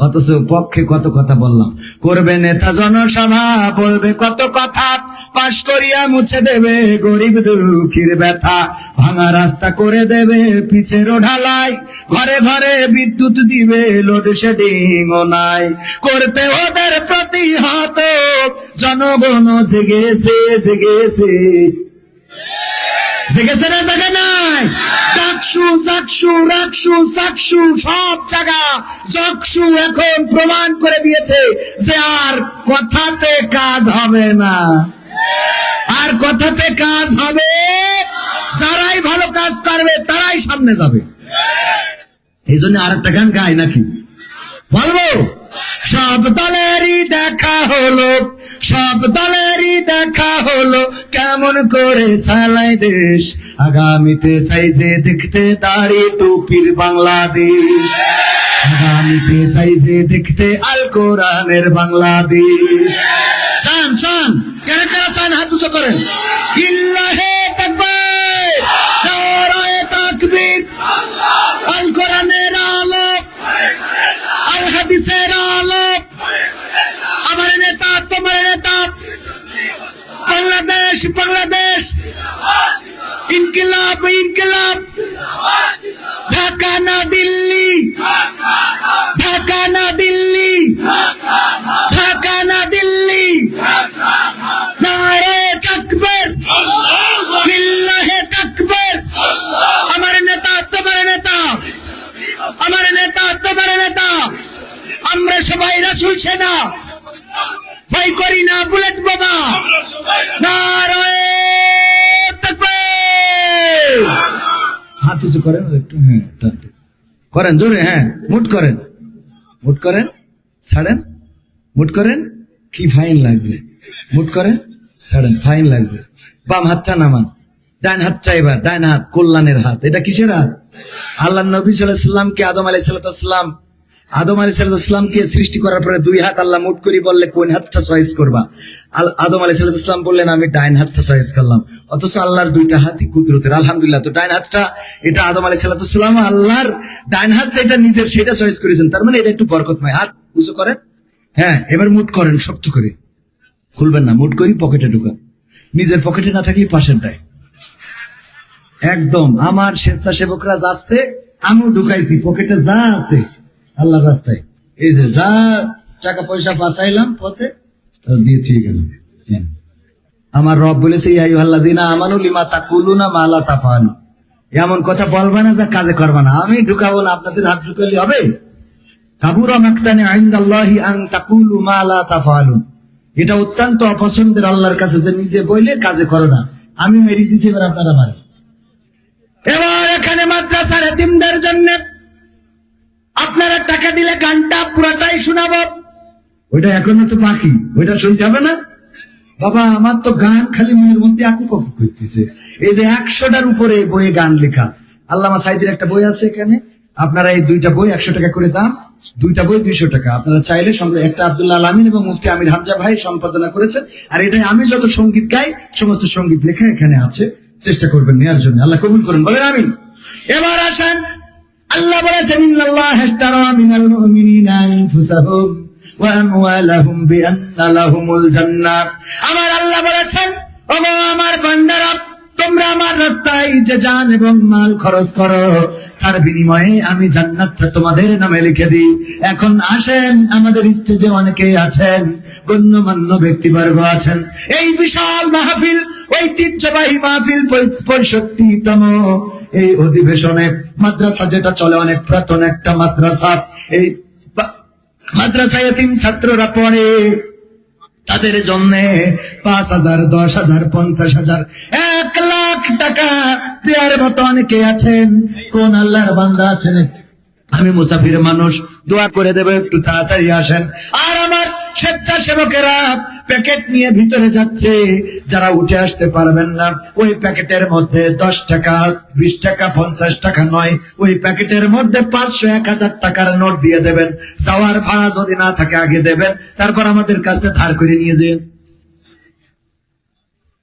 অথচ পক্ষে কত কথা বললাম। করবে নেতা জনসভা বলবে কত কথা, পাশ করিয়া মুছে দেবে গরিব দুঃখীর ব্যথা, ভাঙা রাস্তা করে দেবে পিচের ঢালাই, ঘরে ঘরে বিদ্যুৎ দিবে লোডশেডিং ও নাই, করতে ওদের প্রতিহত জনগণ জেগেছে জেগেছে জেগেছে না জাগে নাই? ডাকসু জাকসু রাকসু চাকসু সব জায়গা জকসু এখন প্রমাণ করে দিয়েছে যে আর কথাতে কাজ হবে না, আর কথাতে কাজ হবে, যারাই ভালো কাজ করবে তারাই সামনে যাবে। এই জন্য আর একটা গান গাই নাকি বলবো? সব দলেরই দেখা হলো, সব দলেরই দেখা হলো, কেমন করে চালায় দেশ, আগামীতে সাইজে দেখতে দাড়ি টুপির বাংলাদেশ, আগামীতে সাইজে দেখতে আল কোরআনের বাংলাদেশ। চান চান কারা কারা চান হাত উঁচু করেন। ইল্লাহে তাকবীর, নারায়ে তাকবীর, আল কোরআনের আলো, আল হাদিসের আলো, আমার নেতা তোমার নেতা, বাংলাদেশ বাংলাদেশ। আমার নেতা তোমার নেতা, আমরা সবাই রাসূল সেনা, ভয় করি না বুলেট বোমা। নারায়ে তাকবীর। হাত উঁচু করেন একটু, হ্যাঁ করেন জোরে, হ্যাঁ মুট করেন, মুট করেন, ছাড়েন, মুট করেন, কি ফাইন লাগছে, মুট করেন, ছাড়েন, ফাইন লাগছে। বাম হাতটা নামান, ডান হাতটা এবার, ডান হাত কল্যাণের হাত। এটা কিসের হাত? আল্লাহ নবী সাল্লাল্লাহু আলাইহি সাল্লামকে আদম আলাইহিস সালামকে সৃষ্টি করার পরে দুই হাত আল্লাহ মুট করি বললে কোন হাতটা চয়েস করবা? আদম আলাইহিস সালাম বললেন আমি ডাইন হাতটা চয়েস করলাম। অথচ আল্লাহর দুইটা হাতই কুদরতের, আলহামদুলিল্লাহ। তো ডাইন হাতটা এটা আদম আলাইহিস সালাম আল্লাহর ডাইন হাত যেটা নিজের সেটা চয়েস করেছেন, তার মানে এটা একটু বরকতময়। হাত উঁচু করেন, হ্যাঁ এবার মুট করেন শক্ত করে, খুলবেন না, মুট করি পকেটে ঢুকান, নিজের পকেটে না থাকলে পাশেরটায় একদম। আমার স্বেচ্ছাসেবকরা যাচ্ছে, আমিও ঢুকাইছি পকেটে যা আছে আল্লাহর রাস্তায়, এই যে যা টাকা পয়সা বাঁচাইলাম পথে তা দিয়ে ঠিক গেল। আমার রব বলেছে ইয়া আইয়ুহাল্লাযীনা আমানু লিমা তাকুলুনা মা লা তাফআলুন, এমন কথা বলবা না যা কাজে করবা না। আমি ঢুকাবো না, আপনাদের হাত ঢুকালে হবে? কাবুরা মাকতানি ইনদাল্লাহি আন তাকুলু মা লা তাফআলুন, এটা অত্যন্ত অপছন্দের আল্লাহর কাছে যে নিজে বইলে কাজে করো না। আমি মেরে দিচ্ছি, এবার আপনারা মারেন। এবার এখানে মাদ্রাসার এতিমদের জন্য আপনারা টাকা দিলে গানটা পুরাটাই শোনাবো। ওইটা এখনো তো বাকি, ওইটা শুনতে হবে না বাবা। আমার তো গান খালি মনের মধ্যে আকু পাকু করতেছে। এই যে 100টার উপরে বইয়ে গান লেখা, আল্লামা সাইদির একটা বই আছে এখানে, আপনারা এই দুইটা বই 100 টাকা করে দাম, দুইটা বই 200 টাকা। আপনারা চাইলে একটা আব্দুল্লাহ আল আমিন এবং মুফতি আমির হামজা ভাই সম্পাদনা করেছেন। আর এটাই আমি যত সঙ্গীত গাই সমস্ত সঙ্গীত লেখা এখানে আছে, চেষ্টা করবেন নেওয়ার জন্য, আল্লাহ কবুল করুন, বলেন আমিন। এবার আসেন, আল্লাহ বলেছেন ইন্নাল্লাহা ইশতারা মিনাল মুমিনিনা আনফুসাহুম ওয়া আমওয়ালাহুম বিআন্না লাহুমুল জান্নাহ। আমার আল্লাহ বলেছেন, ওগো আমার বান্দারা, তোমরা আমার রাস্তায় যে জান এবং মাল খরচ করো, তার বিনিময়ে আমি জান্নাতটা তোমাদের নামে লিখে দিই। এখন আসেন, আমাদের স্টেজে অনেকেই আছেন, গণ্যমান্য ব্যক্তিবর্গ আছেন। এই বিশাল মাহফিল, ঐতিহ্যবাহী মাহফিল 65তম এই অধিবেশনে মাদ্রাসা যেটা চলে, অনেক পুরাতন একটা মাদ্রাসা, এই মাদ্রাসায় এতিম ছাত্ররা পড়ে, তাদের জন্য 5,000, 10,000, 50,000, 1 লাখ টাকা দেওয়ার মতো অনেকে আছেন। কোন আল্লাহর বান্দা আছেন? আমি মুসাফির মানুষ, দোয়া করে দেব একটু তাড়াতাড়ি আসেন। আর আমার স্বেচ্ছাসেবকেরা প্যাকেট নিয়ে ভিতরে যাচ্ছে, যারা উঠে আসতে পারবেন না ওই প্যাকেটের মধ্যে 10 টাকা, 20 টাকা, 50 টাকা নয়, ওই প্যাকেটের মধ্যে 500, 1000 টাকার নোট দিয়ে দেবেন। যাওয়ার ভাড়া যদি না থাকে আগে দেবেন, তারপর আমাদের কাছে ধার করে নিয়ে যান,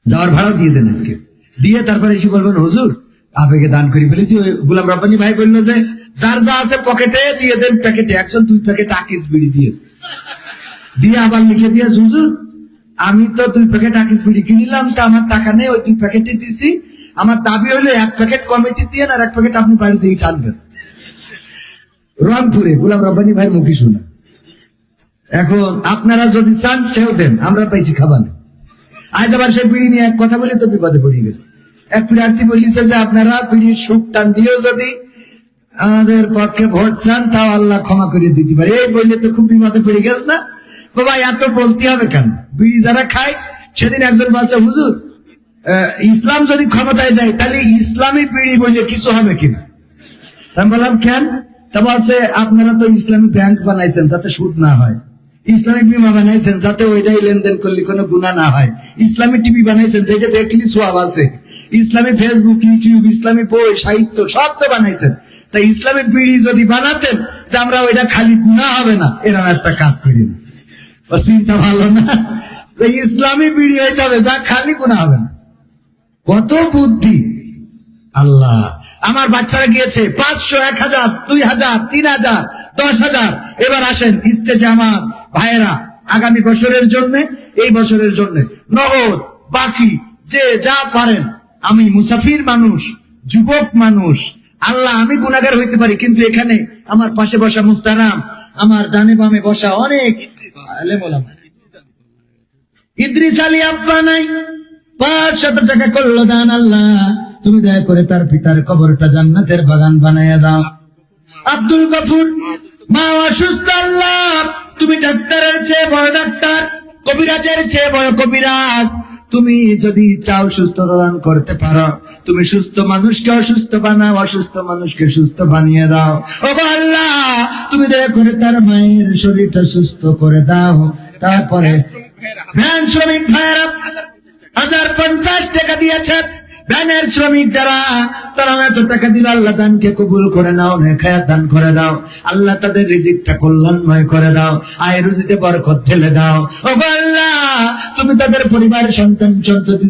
যাওয়ার ভাড়া দিয়ে দেন আজকে, দিয়ে তারপরে এসে বলবেন হুজুর আবেগে দান করে ফেলেছি। ওই গোলাম রাব্বানী ভাই বললো যে যার যা আছে পকেটে দিয়ে দেন, প্যাকেটে 2 প্যাকেট আকিস বিড়ি দিয়েছে, দিয়ে আবার লিখে দিয়েছে হুজুর আমি তো 2 প্যাকেট আকিস বিড়ি কিনিলাম, তা আমার টাকা নেই, ওই 2 প্যাকেটই দিছি। আমার দাবি হলো 1 প্যাকেট কমিটি দিয়ে আর 1 প্যাকেট আপনি বাড়ি যেই টানবেন। রংপুরে গোলাম রাব্বানী ভাই মুখী শোনা। এখন আপনারা যদি চান সেও দেন, আমরা পাইছি খাবার না। আজ আবার সে বিড়ি নিয়ে এক কথা বলে তো বিপদে পড়ে গেছে। এক প্রার্থী বলিছে যে আপনারা বিড়ির সুখ টান দিয়েও যদি আমাদের পক্ষে ভোট চান তাও আল্লাহ ক্ষমা করে দিতে পারে। এই বললে তো খুব বিপদে পড়ে গেছে না বাবা, এত বলতে হবে কেন? বিড়ি যারা খায়, সেদিন একজন বলছে হুজুর ইসলাম যদি ক্ষমতায় যায় তাহলে ইসলামী বিড়ি বললে কিছু হবে কিনা? আমি বললাম কেন? তা বলছে আপনারা তো ইসলামী ব্যাংক বানাইছেন যাতে সুদ না হয়, ইসলামিক বিমা বানাইছেন যাতে ওইটাই লেনদেন করলে কোনো গুনাহ না হয়, ইসলামী টিভি বানাইছেন যেটা দেখলি সওয়াব আছে, ইসলামী ফেসবুক, ইউটিউব, ইসলামী বই, সাহিত্য সব তো বানাইছেন। তাই ইসলামিক বিড়ি যদি বানাতেন যে আমরা ওইটা খালি গুনাহ হবে না, এরকম একটা কাজ করি না। চিন্তা ভালো না? ইসলামী বিড়ি হইতে হবে যা খালি গুনাহ হবে না। কত বুদ্ধি! আল্লাহ, আমার বাচ্চারা গিয়েছে 500, 1000, 2000, 3000, 10,000। এবার আসেন স্টেজে আমার ভাইয়েরা, আগামী বছরের জন্য, এই বছরের জন্য নগদ বাকি যে যা পারেন। আমি মুসাফির মানুষ, যুবক মানুষ, আল্লাহ আমি গুনাহগার হইতে পারি, কিন্তু এখানে আমার পাশে বসা মুহতারাম, আমার ডানে বামে বসা অনেক আলেম ওলামা, ইদ্রিস আলী আব্বা নাই, 500 টাকা করলো দান। আল্লাহ তুমি দয়া করে তার পিতার কবরটা জান্নাতের বাগান বানাইয়া দাও। আব্দুল গফুর, মা অসুস্থ আল্লাহ তুমি ডাক্তারের চেয়ে বড় ডাক্তার, কবিরাজের চেয়ে বড় কবিরাজ। তুমি যদি চাও সুস্থতা দান করতে পারো, তুমি সুস্থ মানুষকে অসুস্থ বানাও, অসুস্থ মানুষকে সুস্থ বানিয়ে দাও। ও গো আল্লাহ, তুমি দয়া করে তার মায়ের শরীরটা সুস্থ করে দাও। তারপরে ভ্যান শ্রমিক ভাইয়েরা 1050 টাকা দিয়েছেন। ভ্যানের শ্রমিক যারা, তারা এত টাকা দিল, আল্লাহ দানকে কবুল করে নাও, নেখায়াত দান করে দাও। আল্লাহ তাদের রিজিকটা কল্যাণময় করে দাও, আয় রুজিতে বরকত ঢেলে দাও। ও গো আল্লাহ, তুমি তাদের পরিবার, সন্তান সন্ততি